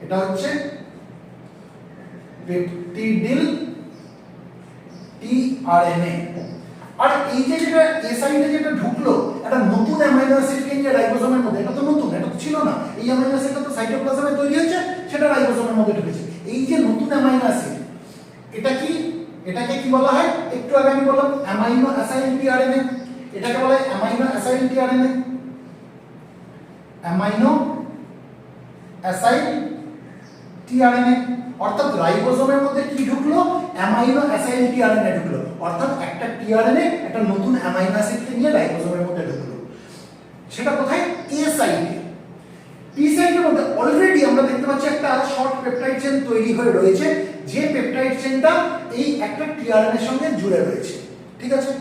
এটা হচ্ছে পেপটিডিল টিআরএনএ। আর এই যে যেটা এ সাইডে যেটা ঢুকলো, একটা নতুন অ্যামাইনো অ্যামাইনো অ্যাসিডকে নিয়ে রাইবোজোমের মধ্যে, এটা তো নতুন, এটা তো ছিল না, এই অ্যামাইনো অ্যাসিডটা তো সাইটোপ্লাজমে তৈরি হয়েছে, সেটা রাইবোজোমের মধ্যে ঢুকেছে। এই যে নতুন অ্যামাইনো অ্যাসিড, এটা কি, এটাকে কি বলা হয়? একটু আগে আমি বললাম অ্যামাইনো অ্যাসাইল টিআরএনএ, এটাকে বলা হয় amino acyl tRNA, amino acyl tRNA. অর্থাৎ রাইবোজোমের মধ্যে কি ঢুকলো? অ্যামাইনো অ্যাসাইল টিআরএনএ ঢুকলো। অর্থাৎ একটা টিআরএনএ একটা নতুন অ্যামাইনো অ্যাসিডকে নিয়ে রাইবোজোমের মধ্যে ঢুকলো। সেটা কোথায়? এ সাইটে। পি সাইটের মধ্যে অলরেডি আমরা দেখতে পাচ্ছি একটা শর্ট পেপটাইড চেন তৈরি হয়ে রয়েছে, যে পেপটাইড চেনটা এই একটা টিআরএনএ এর সঙ্গে জুড়ে রয়েছে, ঠিক আছে,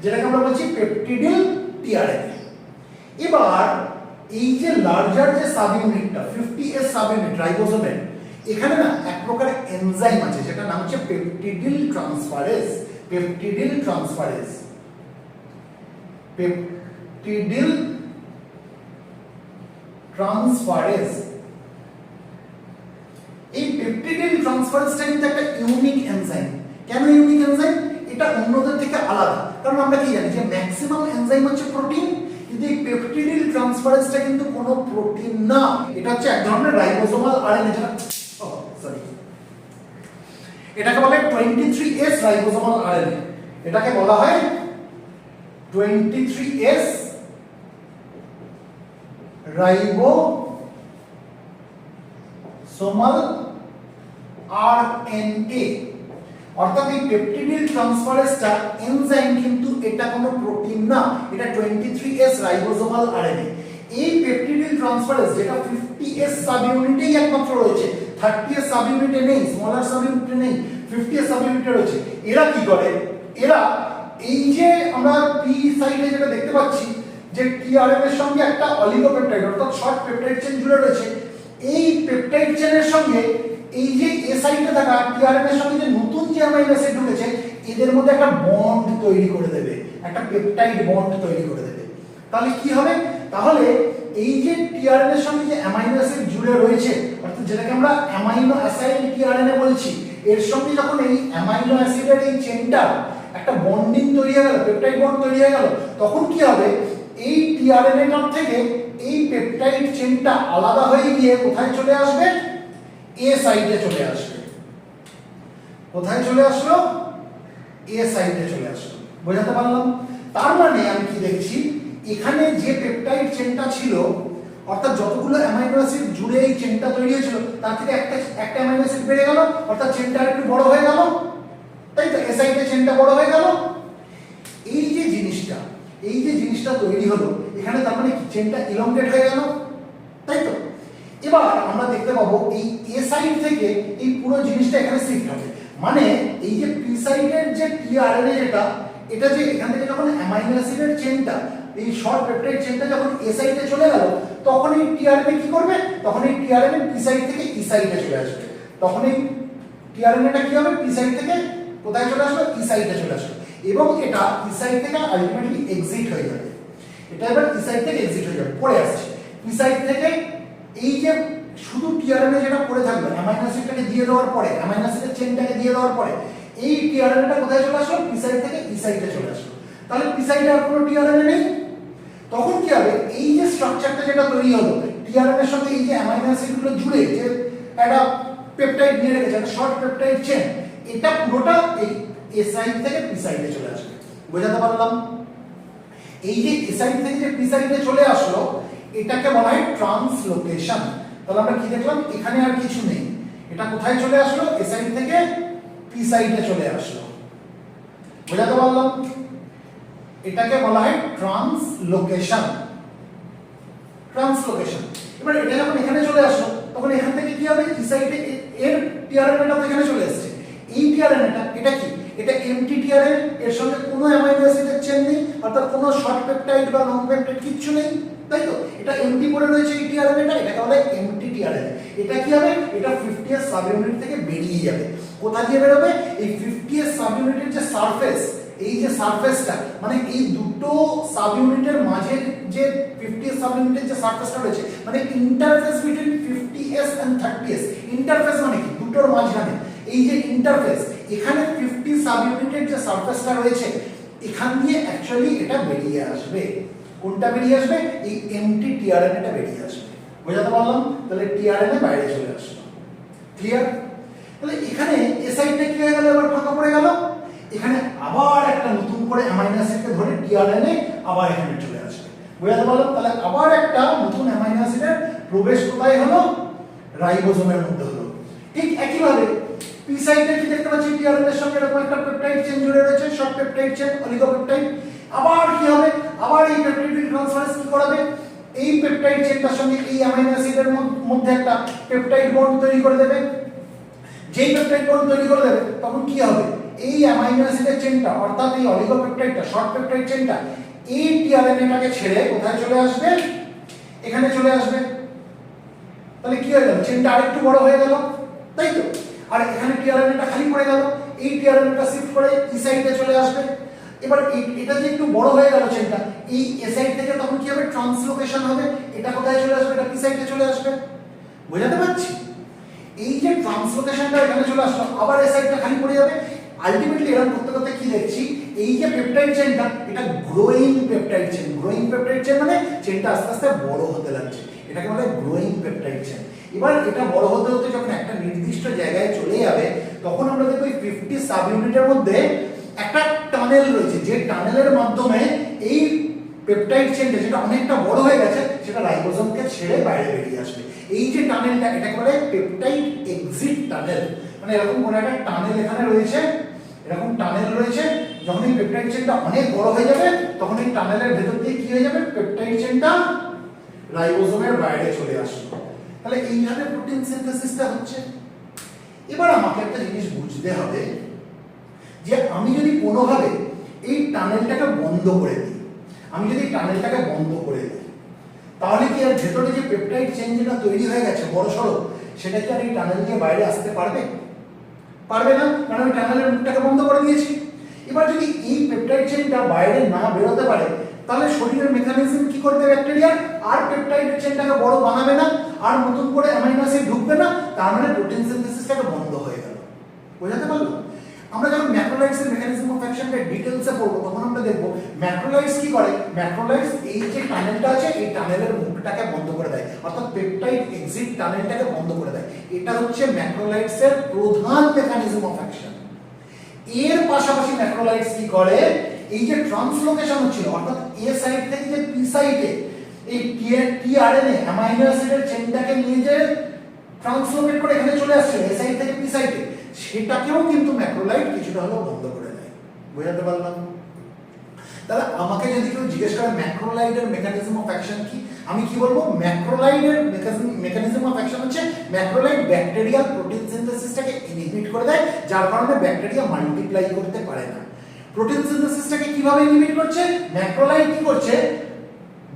যেটাকে আমরা বলছি পেপটিডিল টিআরএনএ। এবার এই যে লার্জার যে সাব ইউনিটটা 50S সাব ইউনিট রাইবোজোমের, এখানে না এক প্রকার এনজাইম আছে যেটা নাম হচ্ছে peptidyl transferase. Peptidyl transferase, peptidyl transferase. এই পেপটিডিল ট্রান্সফারেজটা কিন্তু একটা ইউনিক এনজাইম। কেন ইউনিক এনজাইম? এটা অন্যদের থেকে আলাদা, কারণ আমরা কি জানি যে ম্যাক্সিমাম এনজাইম হচ্ছে প্রোটিন, কিন্তু এই পেপটিডিল ট্রান্সফারেজটা কিন্তু কোনো প্রোটিন না, এটা হচ্ছে এক ধরনের রাইবোজোমাল আরএনএ, যেটা এটাকে বলে 23S রাইবোজোমাল আরএনএ। এটাকে বলা হয় 23S রাইবোসোমাল আরএনএ। অর্থাৎ এই পেপটিডিল ট্রান্সফারেজটা এনজাইম, কিন্তু এটা কোনো প্রোটিন না, এটা 23S রাইবোসোমাল আরএনএ। এই পেপটিডিল ট্রান্সফারেজ যেটা 50S সাব ইউনিটেই একমাত্র রয়েছে, 30S সাব ইউনিটে নেই, স্মলার সাব ইউনিটে নেই, 50S সাব ইউনিটে রয়েছে। এরা কি করে? এরা এই যে আমরা পি সাইডে যেটা দেখতে পাচ্ছি যে টিআরএনএ এর সঙ্গে একটা অলিগোপেপটাইড অর্থাৎ শর্ট পেপটাইড চেন জুড়ে রয়েছে, এই পেপটাইড চেনের সঙ্গে এই যে এ সাইডে থাকা টিআরএনএ এর সঙ্গে যে নতুন যে অ্যামাইনো অ্যাসিড ঢুকেছে, এদের মধ্যে একটা বন্ড তৈরি করে দেবে, একটা পেপটাইড বন্ড তৈরি করে দেবে। তাহলে কি হবে? তাহলে এই যে টিআরএনএ এর সঙ্গে যে অ্যামাইনো অ্যাসিড জুড়ে রয়েছে, অর্থাৎ যেটাকে আমরা অ্যামাইনো অ্যাসাইল টিআরএনএ বলছি, এর সঙ্গে যখন এই অ্যামাইনো অ্যাসিডের এই চেনটা একটা বন্ডিং তৈরি হয়ে গেল, পেপটাইড বন্ড তৈরি হয়ে গেল, তখন কি হবে? এই টিআরএনএটার থেকে এই পেপটাইড চেনটা আলাদা হয়ে গিয়ে কোথায় চলে আসবে? এ সাইডে চলে আসবে। কোথায় চলে আসলো? এ সাইডে চলে আসলো। বোঝাতে পারলাম? তার মানে আমি কি দেখছি, এখানে যে পেপটাইড চেনটা ছিল, অর্থাৎ যতগুলো অ্যামাইনো অ্যাসিড জুড়ে এই চেনটা তৈরি হয়েছিল, তার থেকে একটা অ্যামাইনো অ্যাসিড বেড়ে গেল, অর্থাৎ চেনটা একটু বড় হয়ে গেল, তাই তো? এ সাইডে চেনটা বড় হয়ে গেল। এই যে জিনিসটা তৈরি হলো, এখানে তার মানে কি চেনটা ইলংগেট হয়ে গেল, তাই তো? এবার আমরা দেখতে পাবো এই এ সাইড থেকে এই পুরো জিনিসটা এখানে শিফট হবে, মানে এই যে পি সাইডের যে টিআরএনএ যেটা, এটা যে এখান থেকে যখন অ্যামাইনো অ্যাসিডের চেনটা, এই শর্ট পেপটাইড চেনটা যখন এ সাইডে চলে গেল, তখন এই টিআরএনএ কি করবে? তখন এই টিআরএনএ পি সাইড থেকে ই সাইডে চলে আসবে। তখন এই টিআরএনএটা কি হবে? পি সাইড থেকে কোথায় চলে আসবে? ই সাইডে চলে আসবে, এবং এটা ই সাইড থেকে আলটিমেটলি এক্সিট হয়ে যাবে। এটা এবার ই সাইড থেকে এক্সিট হয়ে যাবে, পড়ে আসছে ই সাইড থেকে। এই যে শুধু টিআরএনএ যেটা পড়ে থাকবে, অ্যামাইনো অ্যাসিডটাকে দিয়ে দেওয়ার পরে, অ্যামাইনো অ্যাসিডের চেনটাকে দিয়ে দেওয়ার পরে, এই টিআরএনএটা কোথায় চলে আসলো? পি সাইড থেকে ই সাইডে চলে আসলো। তাহলে পি সাইডে আর কোনো টিআরএনএ নেই। তখন কি হবে? এই যে স্ট্রাকচারটা যেটা তৈরি হলো টিআরএনএ এর সঙ্গে এই যে অ্যামাইনো অ্যাসিডগুলো জুড়ে যে একটা পেপটাইড নিয়ে রেখেছে, একটা শর্ট পেপটাইড চেন, এটা পুরোটা এই এ সাইড থেকে পি সাইডে চলে আসবে। বোঝাতে পারলাম? এই যে এ সাইড থেকে যে পি সাইডে চলে আসলো, এটাকে বলা হয় ট্রান্সলোকেশন। তাহলে আমরা কি দেখলাম? এখানে আর কিছু নেই, এটা কোথায় চলে আসলো? এ সাইড থেকে পি সাইডে চলে আসলো। বোঝাতে পারলাম? এটাকে বলা হয় ট্রান্সলোকেশন। ট্রান্সলোকেশন। এবার এটা যখন এখানে চলে আসলো, তখন এখান থেকে কি হবে? ই সাইডে এর টিআরএনএটা এখানে চলে আসছে। এই টিআরএনএটা এটা কি? এটা এমটি টিআরএনএ, এর সঙ্গে কোনো অ্যামাইনো অ্যাসিডের চেন নেই, অর্থাৎ কোনো শর্ট পেপটাইড বা লং পেপটাইড কিচ্ছু নেই, তাই তো? এটা এমটি পড়ে রয়েছে এই টিআরএনএটা, এটাকে বলা হয় এমটি টিআরএনএ। এটা কি হবে? এটা 50S সাব ইউনিট থেকে বেরিয়ে যাবে। কোথা দিয়ে বেরোবে? এই 50S সাব ইউনিটের যে সারফেস, এই যে সারফেসটা, মানে এই দুটো সাব ইউনিটের মাঝে যে 50S সাব ইউনিটের যে সারফেসটা রয়েছে, মানে interface between 50S and 30S। Interface মানে কি? দুটোর মাঝখানে এই যে ইন্টারফেস, এখানে 50 সাব ইউনিটের যে সারফেসটা রয়েছে, এখান দিয়ে অ্যাকচুয়ালি এটা বেরিয়ে আসবে। কোনটা বেরিয়ে আসবে? এই এমটি টিআরএনএটা বেরিয়ে আসবে। বোঝাতে পারলাম? তাহলে টিআরএনএ বাইরে চলে আসলো। ক্লিয়ার? তাহলে এখানে এ সাইডটা কি হয়ে গেল? এবার ফাঁকা পড়ে গেল। এখানে আবার একটা নতুন করে অ্যামাইনো অ্যাসিডকে ধরে টিআরএনএ আবার এখানে চলে আসবে। বোঝাতে পারলাম? তাহলে আবার একটা নতুন অ্যামাইনো অ্যাসিডের প্রবেশ কোথায় হলো? রাইবোজোমের মধ্যে হলো। ঠিক একইভাবে পি সাইডে কি দেখতে পাচ্ছি? টিআরএনএ এর সঙ্গে এরকম একটা পেপটাইড চেন জুড়ে রয়েছে, শর্ট পেপটাইড চেন, অলিগোপেপটাইড। আবার কি হবে? আবার এই পেপটাইড ট্রান্সফারেন্স কি করাবে? এই পেপটাইড চেনটার সঙ্গে এই অ্যামাইনো অ্যাসিডের মধ্যে একটা পেপটাইড বন্ড তৈরি করে দেবে। যেই পেপটাইড বন্ড তৈরি করে দেবে তখন কি হবে? এই অ্যামাইনো অ্যাসিডের চেনটা অর্থাৎ এই অলিগোপেপটাইডটা, শর্ট পেপটাইড চেনটা এই টিআরএনএটাকে ছেড়ে কোথায় চলে আসবে? এখানে চলে আসবে। তাহলে কি হয়ে গেল? চেনটা আরেকটু বড় হয়ে গেল, তাই তো? আর এখানে টিআরএনএটা খালি পড়ে গেল। এই টিআরএনএটা শিফট করে ই সাইডে চলে আসবে। এবার এটা যে একটু বড় হয়ে গেল চেনটা, এই এ সাইড থেকে তখন কি হবে? ট্রান্সলোকেশন হবে। এটা কোথায় চলে আসবে? এটা পি সাইডে চলে আসবে। বোঝাতে পারছি? এই যে ট্রান্সলোকেশনটা এখানে চলে আসলো, আবার এ সাইডটা খালি পড়ে যাবে। আলটিমেটলি এরকম করতে করতে কি দেখছি? এই যে পেপটাইড চেনটা, এটা growing peptide chain. Growing peptide chain মানে চেনটা আস্তে আস্তে বড় হতে লাগছে, এটাকে বলে গ্রোয়িং পেপটাইড চেন। এবার এটা বড় হতে হতে যখন একটা নির্দিষ্ট জায়গায় চলে যাবে তখন আমরা দেখব এই 50 সাব ইউনিটের মধ্যে একটা টানেল রয়েছে, যে টানেলের মাধ্যমে এই পেপটাইড চেনটা যেটা অনেকটা বড় হয়ে গেছে সেটা রাইবোজোমকে ছেড়ে বাইরে বেরিয়ে আসবে। এই যে টানেলটা, এটাকে বলে পেপটাইড এক্সিট টানেল। মানে এরকম কোন একটা টানেল এখানে রয়েছে, এরকম টানেল রয়েছে। যখন এই পেপটাইড চেনটা অনেক বড় হয়ে যাবে তখন এই টানেলের ভেতর দিয়ে কি হয়ে যাবে? পেপটাইড চেনটা রাইবোজোমের বাইরে চলে আসবে। তাহলে এইভাবে প্রোটিন সিনথেসিসটা হচ্ছে। এবার আমাকে একটা জিনিস বুঝতে হবে যে আমি যদি কোনোভাবে এই টানেলটাকে বন্ধ করে দিই, তাহলে কি আর ভেতরে যে পেপটাইড চেন যেটা তৈরি হয়ে গেছে বড় সড়ো, সেটা কি আর এই টানেল দিয়ে বাইরে আসতে পারবে? পারবে না, কারণ আমি টানেলের মুখটাকে বন্ধ করে দিয়েছি। এবার যদি এই পেপটাইড চেনটা বাইরে না বেরোতে পারে তাহলে শরীরের মেকানিজম কি করবে? ব্যাকটেরিয়া আর পেপটাইড চেনটাকে বড় বানাবে না, আর নতুন করে অ্যামাইনো অ্যাসিড ঢুকবে না, তার মানে প্রোটিন সিনথেসিসটাকে বন্ধ হয়ে গেল। বোঝাতে পারলো? আমরা যখন ম্যাক্রোলাইটসের মেকানিজম অফ অ্যাকশনটা ডিটেইলসে পড়ব তখন আমরা দেখব ম্যাক্রোলাইটস কি করে। ম্যাক্রোলাইটস এই যে টানেলটা আছে এই টানেলের মুখটাকে বন্ধ করে দেয়, অর্থাৎ পেপটাইড এক্সিট টানেলটাকে বন্ধ করে দেয়। এটা হচ্ছে ম্যাক্রোলাইটসের প্রধান মেকানিজম অফ অ্যাকশন। এর পাশাপাশি ম্যাক্রোলাইটস কি করে? এই যে ট্রান্সলোকেশন হচ্ছিল, অর্থাৎ এ সাইড থেকে যে পি সাইডে এই টিআরএনএ অ্যামাইনো অ্যাসিডের চেনটাকে নিয়ে যে ট্রান্সলোকেট করে এখানে চলে আসছে এ সাইড থেকে পি সাইডে, সেটাকেও কিন্তু ম্যাক্রোলাইট কিছুটা হলেও বন্ধ করে দেয়। বোঝাতে পারলাম? তাহলে আমাকে যদি কেউ জিজ্ঞেস করে ম্যাক্রোলাইটের মেকানিজম অফ অ্যাকশন কি, আমি কি বলবো? ম্যাক্রোলাইটের মেকানিজম অফ অ্যাকশন হচ্ছে ব্যাকটেরিয়াল প্রোটিন সিনথেসিসটাকে ইনহিবিট করে দেয়, যার কারণে ব্যাকটেরিয়া মাল্টিপ্লাই করতে পারে না। প্রোটিন সিনথেসিসটাকে কিভাবে ইনহিবিট করছে? ম্যাক্রোলাইট কি করছে?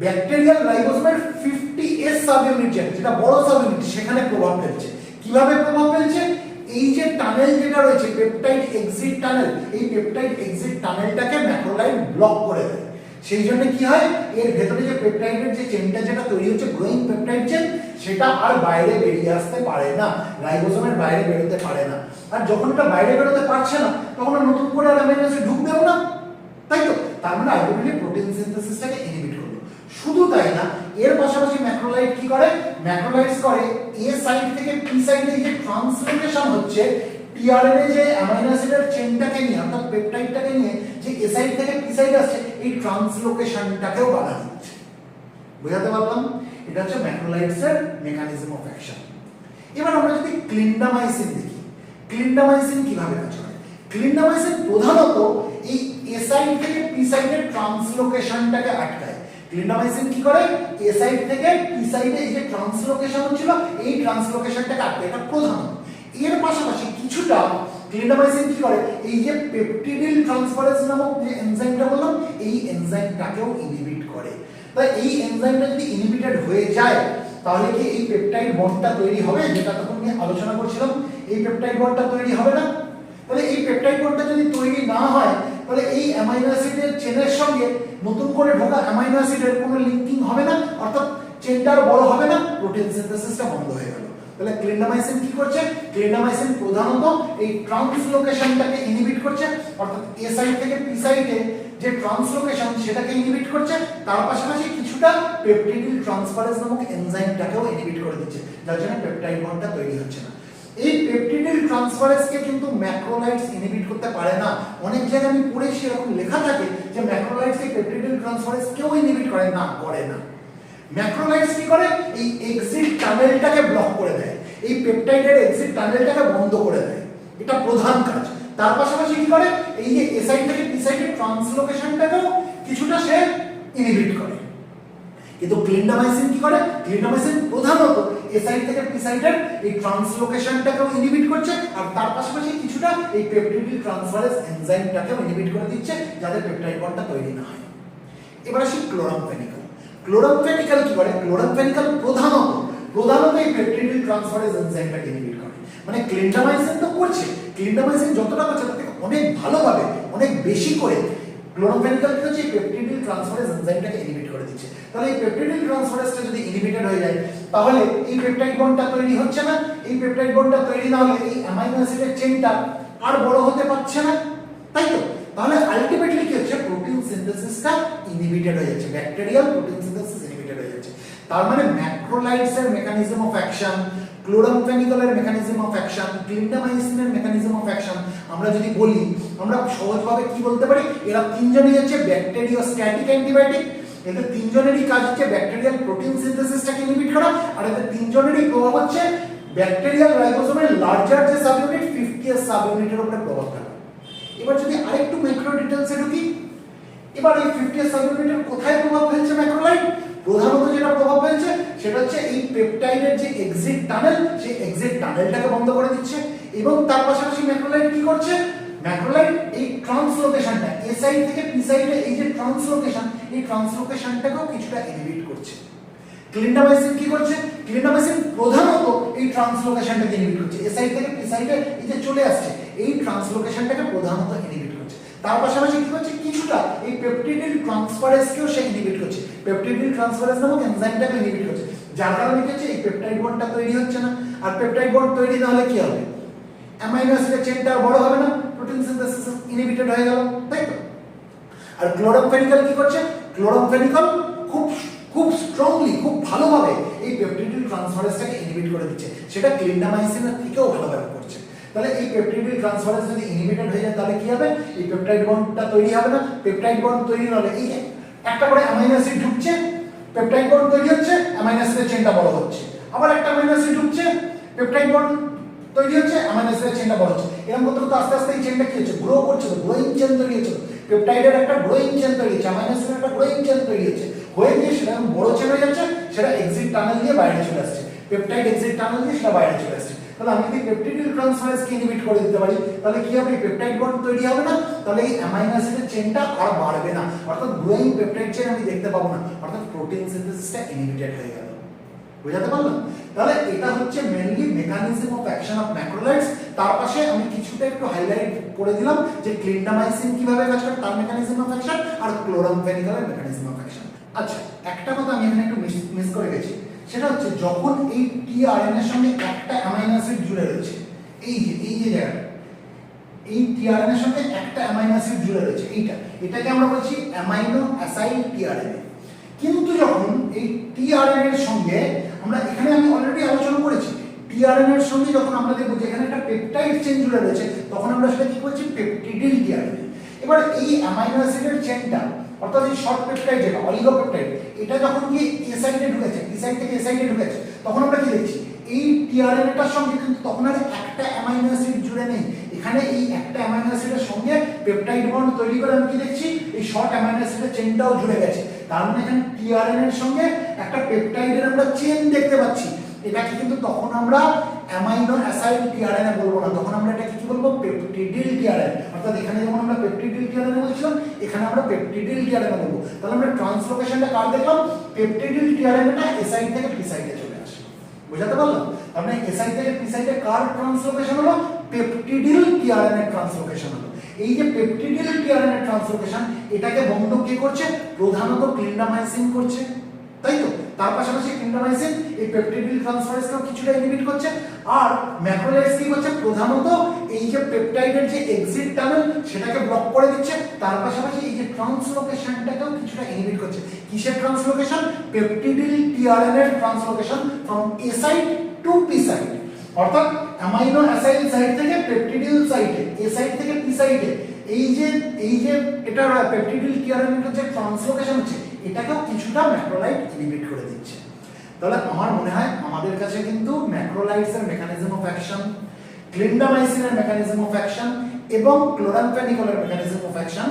ব্যাকটেরিয়াল রাইবোজোমের 50S সাব ইউনিট যেটা বড় সাব ইউনিট সেখানে প্রভাব ফেলছে। কিভাবে প্রভাব ফেলছে? এই যে টানেল যেটা রয়েছে পেপটাইড এক্সিট টানেল, এই পেপটাইড এক্সিট টানেলটাকে ম্যাক্রোলাইট ব্লক করে দেয়। সেই জন্য কি হয়? এর ভেতরে যে পেপটাইডের যে চেনটা যেটা তৈরি হচ্ছে গ্রোয়িং পেপটাইড চেন, সেটা আর বাইরে বেরিয়ে আসতে পারে না, রাইবোজোমের বাইরে বেরোতে পারে না। আর যখন এটা বাইরে বেরোতে পারছে না তখন আর নতুন করে আর অ্যামাইনো অ্যাসিড ঢুকবেও না, তাই তো? তার মানে আলটিমেটলি প্রোটিন সিনথেসিসটাকে ইনহিবিট করলো। শুধু তাই না, এর পাশাপাশি ম্যাক্রোলাইট কি করে? ম্যাক্রোলাইটস করে এ সাইড থেকে পি সাইডে যে ট্রান্সলোকেশন হচ্ছে, টিআরএনএ যে অ্যামাইনো অ্যাসিডের চেনটাকে নিয়ে অর্থাৎ পেপটাইডটাকে নিয়ে যে এ সাইড থেকে পি সাইডে আসছে, এই ট্রান্সলোকেশনটাকেও বাধা দিচ্ছে। বোঝাতে পারলাম? এটা হচ্ছে ম্যাক্রোলাইটসের মেকানিজম অফ অ্যাকশন। এবার আমরা যদি ক্লিন্ডামাইসিন দেখি, ক্লিন্ডামাইসিন কিভাবে কাজ করে? ক্লিন্ডামাইসিন প্রধানত এই এ সাইড থেকে পি সাইডের ট্রান্সলোকেশনটাকে আটকায়। ক্লিন্ডামাইসিন কি করে? এ সাইড থেকে পি সাইডে এই যে ট্রান্সলোকেশন হচ্ছিল এই ট্রান্সলোকেশনটাকে আটকায়, এটা প্রধান। এর পাশাপাশি কিছুটা ক্লিন্ডামাইসিন কি করে? এই যে পেপটিডিল ট্রান্সফারেন্স নামক যে এনজাইমটা বললাম, এই এনজাইমটাকেও ইনহিবিট করে। তাই এই এনজাইমটা যদি ইনহিবিটেড হয়ে যায় তাহলে কি এই পেপটাইড বন্ডটা তৈরি হবে, যেটা তখন নিয়ে আলোচনা করছিলাম? এই পেপটাইড বন্ডটা তৈরি হবে না। তাহলে এই পেপটাইড বন্ডটা যদি তৈরি না হয় তাহলে এই অ্যামাইনো অ্যাসিডের চেনের সঙ্গে নতুন করে ঢোকা অ্যামাইনো অ্যাসিডের কোনো লিংকিং হবে না, অর্থাৎ চেনটা বড় হবে না, প্রোটিন সিনথেসিসটা বন্ধ হয়ে গেল। তাহলে ক্লিন্ডামাইসিন কি করছে? ক্লিন্ডামাইসিন প্রধানত এই ট্রান্সলোকেশনটাকে ইনহিবিট করছে, অর্থাৎ এ সাইড থেকে পি সাইডে যে ট্রান্সলোকেশন সেটাকে ইনহিবিট করছে, তার পাশাপাশি কিছুটা পেপটিডিল ট্রান্সফারেজ নামক এনজাইমটাকেও ইনহিবিট করে দিচ্ছে, যার জন্য পেপটাইড বন্ডটা তৈরি হচ্ছে না। এই পেপটিডিল ট্রান্সফারেজকে কিন্তু ম্যাক্রোলাইডস ইনহিবিট করতে পারে না। অনেক জায়গায় আমি পড়েছি এরকম লেখা থাকে যে ম্যাক্রোলাইডস এই পেপটিডিল ট্রান্সফারেজ কেউ ইনহিবিট করে না, করে না। ম্যাক্রোলাইডস কি করে, এই এক্সিট টানেলটাকে ব্লক করে দেয়, এই পেপটাইডের এক্সিট টানেলটাকে বন্ধ করে দেয়, এটা প্রধান কাজ। তার পাশাপাশি কি করে, এই যে এ সাইড থেকে পি সাইডের ট্রান্সলোকেশনটাকেও কিছুটা সে ইনহিবিট করে। কিন্তু ক্লিন্ডামাইসিন কি করে, ক্লিন্ডামাইসিন প্রধানত এ সাইড থেকে পি সাইডের এই ট্রান্সলোকেশনটাকেও ইনহিবিট করছে, আর তার পাশাপাশি কিছুটা এই পেপটিডিল ট্রান্সফারেজ এনজাইমটাকেও ইনহিবিট করে দিচ্ছে, যাতে পেপটাইড বন্ডটা তৈরি না হয়। এবার আসি ক্লোরামফেনিক্যাল। ক্লোরামফেনিক্যাল কি করে, ক্লোরামফেনিক্যাল প্রধানত এই পেপটিডিল ট্রান্সফারেজ এনজাইমটাকে ইনহিবিট করে। মানে ক্লিন্ডামাইসিন তো করছে, ক্লিন্ডামাইসিন যতটা করছে তার থেকে অনেক ভালোভাবে, অনেক বেশি করে ক্লোরামফেনিক্যাল কি হচ্ছে, এই পেপটিডিল ট্রান্সফারেজ এনজাইমটাকে ইনহিবিট করে দিচ্ছে। তাহলে এই পেপটিডিল ট্রান্সফারেজটা যদি ইনহিবিটেড হয়ে যায়, তাহলে এই পেপটাইড বন্ডটা তৈরি হচ্ছে না। এই পেপটাইড বন্ডটা তৈরি না হলে এই অ্যামাইনো অ্যাসিডের চেইনটা আর বড় হতে পারছে না, তাই তো? তাহলে আলটিমেটলি কি হচ্ছে, প্রোটিন সিনথেসিসটা ইনহিবিটেড হয়ে যাচ্ছে, ব্যাকটেরিয়াল প্রোটিন সিনথেসিস ইনহিবিটেড হয়ে যাচ্ছে। তার মানে ম্যাক্রোলাইডসের মেকানিজম অফ অ্যাকশন, ক্লোরামফেনিক্যালের মেকানিজম অফ অ্যাকশন, ক্লিন্ডামাইসিনের মেকানিজম অফ অ্যাকশন আমরা যদি বলি, আমরা সহজভাবে কি বলতে পারি, এরা তিনজনই হচ্ছে ব্যাকটেরিওস্ট্যাটিক অ্যান্টিবায়োটিক। এদের তিনজনেরই কাজ হচ্ছে ব্যাকটেরিয়াল প্রোটিন সিনথেসিসটাকে ইনহিবিট করা, আর এদের তিনজনেরই প্রভাব হচ্ছে ব্যাকটেরিয়াল রাইবোসোমের লার্জার যে সাবইউনিট 50th সাবইউনিটের উপরে প্রভাব ফেলা। এবার যদি আরেকটু ম্যাক্রো ডিটেইলসে ঢুকি, এবার এই 50th সাবইউনিটের কোথায় প্রভাব ফেলছে ম্যাক্রোলাইড? প্রধানত যেটা প্রভাব ফেলছে সেটা হচ্ছে এই পেপটাইডের যে এক্সিট টানেল, সেই এক্সিট টানেলটাকে বন্ধ করে দিচ্ছে। এবং তার পাশাপাশি ম্যাক্রোলাইড কি করছে, ম্যাক্রোলাইড এই ট্রান্সলোকেশনটা এ সাইড থেকে পি সাইডে, এই যে ট্রান্সলোকেশন, এই ট্রান্সলোকেশনটাকেও কিছুটা ইনহিবিট করছে। ক্লিন্ডামাইসিন কি করছে, ক্লিন্ডামাইসিন প্রধানত এই ট্রান্সলোকেশনটাকে ইনহিবিট করছে, এ সাইড থেকে পি সাইডে এই যে চলে আসছে, এই ট্রান্সলোকেশনটাকে প্রধানত ইনহিবিট করছে। তার পাশাপাশি কি করছে, কিছুটা এই পেপটিডিল ট্রান্সফারেজকেও সে ইনহিবিট করছে, পেপটিডিল ট্রান্সফারেজ নামক এনজাইমটাকে ইনহিবিট করছে, যার কারণে কি হচ্ছে, এই পেপটাইড বন্ডটা তৈরি হচ্ছে না। আর পেপটাইড বন্ড তৈরি না হলে কি হবে, অ্যামাইনো অ্যাসিডের চেইনটা বড় হবে না, প্রোটিন সিনথেসিস ইনহিবিটেড হয়ে গেল, তাই তো? আর ক্লোরামফেনিক্যাল কি করছে, ক্লোরামফেনিক্যাল খুব স্ট্রংলি, খুব ভালোভাবে এই পেপটিডিল ট্রান্সফারেজটাকে ইনহিবিট করে দিচ্ছে, সেটা ক্লিন্ডামাইসিনের থেকেও ভালোভাবে করছে। তাহলে এই পেপটিডিল ট্রান্সফারেজ যদি ইনহিবিটেড হয়ে যায়, তাহলে কি হবে, এই পেপটাইড বন্ডটা তৈরি হবে না। পেপটাইড বন্ড তৈরি হলে এই একটা করে অ্যামাইনো অ্যাসিড ঢুকছে, পেপটাইড বন্ড তৈরি হচ্ছে, অ্যামাইনো অ্যাসিডের চেইনটা বড় হচ্ছে, আবার একটা অ্যামাইনো অ্যাসিড ঢুকছে, পেপটাইড বন্ড তৈরি হচ্ছে, অ্যামাইনো অ্যাসিডের চেইনটা বড় হচ্ছে। এরকম করতে করতে আস্তে আস্তে এই চেইনটা কি হচ্ছে, গ্রো করছে, গ্রোয়িং চেইন তৈরি হচ্ছে, পেপটাইডের একটা গ্রোয়িং চেইন তৈরি হচ্ছে, অ্যামাইনো অ্যাসিডের একটা গ্রোয়িং চেইন তৈরি হচ্ছে, হয়ে গিয়ে সেটা বড় চেইন হয়ে যাচ্ছে, সেটা এক্সিট টানেল দিয়ে বাইরে চলে আসছে, পেপটাইড এক্সিট টানেল দিয়ে সেটা বাইরে চলে আসছে। তাহলে আমি যদি পেপটিডিল ট্রান্সফারেজকে ইনহিবিট করে দিতে পারি, তাহলে কি হবে, পেপটাইড বন্ড তৈরি হবে না, তাহলে এই অ্যামাইনো অ্যাসিডের চেইনটা আর বাড়বে না, অর্থাৎ গ্রোয়িং পেপটাইড চেইন আমি দেখতে পাবো না, অর্থাৎ প্রোটিন সিনথেসিসটা ইনহিবিটেড হয়ে গেল। বুঝাতে পারলাম? তাহলে এটা হচ্ছে mainly mechanism of action of macrolides. তার পাশে আমি কিছুটা একটু হাইলাইট করে দিলাম যে ক্লিন্ডামাইসিন কিভাবে কাজ করে, তার মেকানিজম অফ অ্যাকশন, আর ক্লোরামফেনিক্যালের মেকানিজম অফ অ্যাকশন। আচ্ছা, একটা কথা আমি এখানে একটু মিস করে গেছি, সেটা হচ্ছে যখন এই টিআরএনএ এর সঙ্গে একটা অ্যামাইনো অ্যাসিড জুড়ে রয়েছে, এই যে জায়গাটা, এই টিআরএনএ এর সঙ্গে একটা অ্যামাইনো অ্যাসিড জুড়ে রয়েছে, এটাকে আমরা বলছি অ্যামাইনো অ্যাসাইল টিআরএনএ। কিন্তু যখন এই টিআরএনএ এর সঙ্গে আমরা, এখানে আমি অলরেডি আলোচনা করেছি, টিআরএনএ এর সঙ্গে যখন আমরা দেখব যে এখানে একটা পেপটাইড চেইন জুড়ে রয়েছে, তখন আমরা সেটা কি বলছি, পেপটিডিল টিআরএনএ। এবার এই অ্যামাইনো অ্যাসিডের চেইনটা, অর্থাৎ এই শর্ট পেপটাইড যেটা অলিগোপেপটাইড, এটা যখন কি এ সাইডে ঢুকেছে, পি সাইড থেকে এ সাইডে ঢুকেছে, তখন আমরা কি দেখছি, এই টিআরএনএটার সঙ্গে কিন্তু তখন আর একটা অ্যামাইনো অ্যাসিড জুড়ে নেই, এখানে এই একটা অ্যামাইনো অ্যাসিডের সঙ্গে পেপটাইড বন্ড তৈরি করে আমি কি দেখছি, এই শর্ট অ্যামাইনো অ্যাসিডের চেইনটাও জুড়ে গেছে। তার মানে এখানে টিআরএনএ এর সঙ্গে একটা পেপটাইডের আমরা চেইন দেখতে পাচ্ছি। এটাকে কিন্তু তখন আমরা অ্যামাইনো অ্যাসাইল টিআরএনএ বলবো না, তখন আমরা এটাকে কি বলবো, পেপটিডিল টিআরএনএ। অর্থাৎ এখানে যেমন আমরা পেপটিডিল টিআরএনএ বলছিলাম, এখানে আমরা পেপটিডিল টিআরএনএ বলবো। তাহলে আমরা ট্রান্সলোকেশনটা কার দেখলাম, পেপটিডিল টিআরএনএটা এ সাইড থেকে পি সাইডে চলে আসে। বুঝাতে পারলাম? তার মানে এ সাইড থেকে পি সাইডে কার ট্রান্সলোকেশন হলো, পেপটিডিল টিআরএনএ ট্রান্সলোকেশন হলো। এই যে পেপটিডিল টিআরএনএ ট্রান্সলোকেশন, এটাকে বন্ধ কে করছে, প্রধানত ক্লিন্ডামাইসিন করছে, তাই তো? তার পাশাপাশি ক্লিন্ডামাইসিন এই পেপটিডিল ট্রান্সফারেজকেও কিছুটা ইনহিবিট করছে, আর ম্যাক্রোলাইডস কি করছে, প্রধানত এই যে পেপটাইডের যে এক্সিট টানেল সেটাকে ব্লক করে দিচ্ছে, তার পাশাপাশি এই যে ট্রান্সলোকেশনটাকেও কিছুটা ইনহিবিট করছে। কিসের translocation? Peptidyl tRNA translocation from A site to P site, অর্থাৎ অ্যামাইনো অ্যাসাইল সাইট থেকে পেপটিডিল সাইটে, এ সাইট থেকে পি সাইটে এই যে এটা পেপটিডিল টিআরএনএর যে ট্রান্সলোকেশন হচ্ছে এটাকেও কিছুটা ম্যাক্রোলাইড ইনহিবিট করে দিচ্ছে। তাহলে আমার মনে হয় আমাদের কাছে কিন্তু ম্যাক্রোলাইডস এর মেকানিজম অফ অ্যাকশন, ক্লিন্ডামাইসিনের মেকানিজম অফ অ্যাকশন এবং ক্লোরামফেনিকলের মেকানিজম অফ অ্যাকশন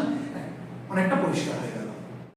অনেকটা পরিষ্কার হয়ে গেল।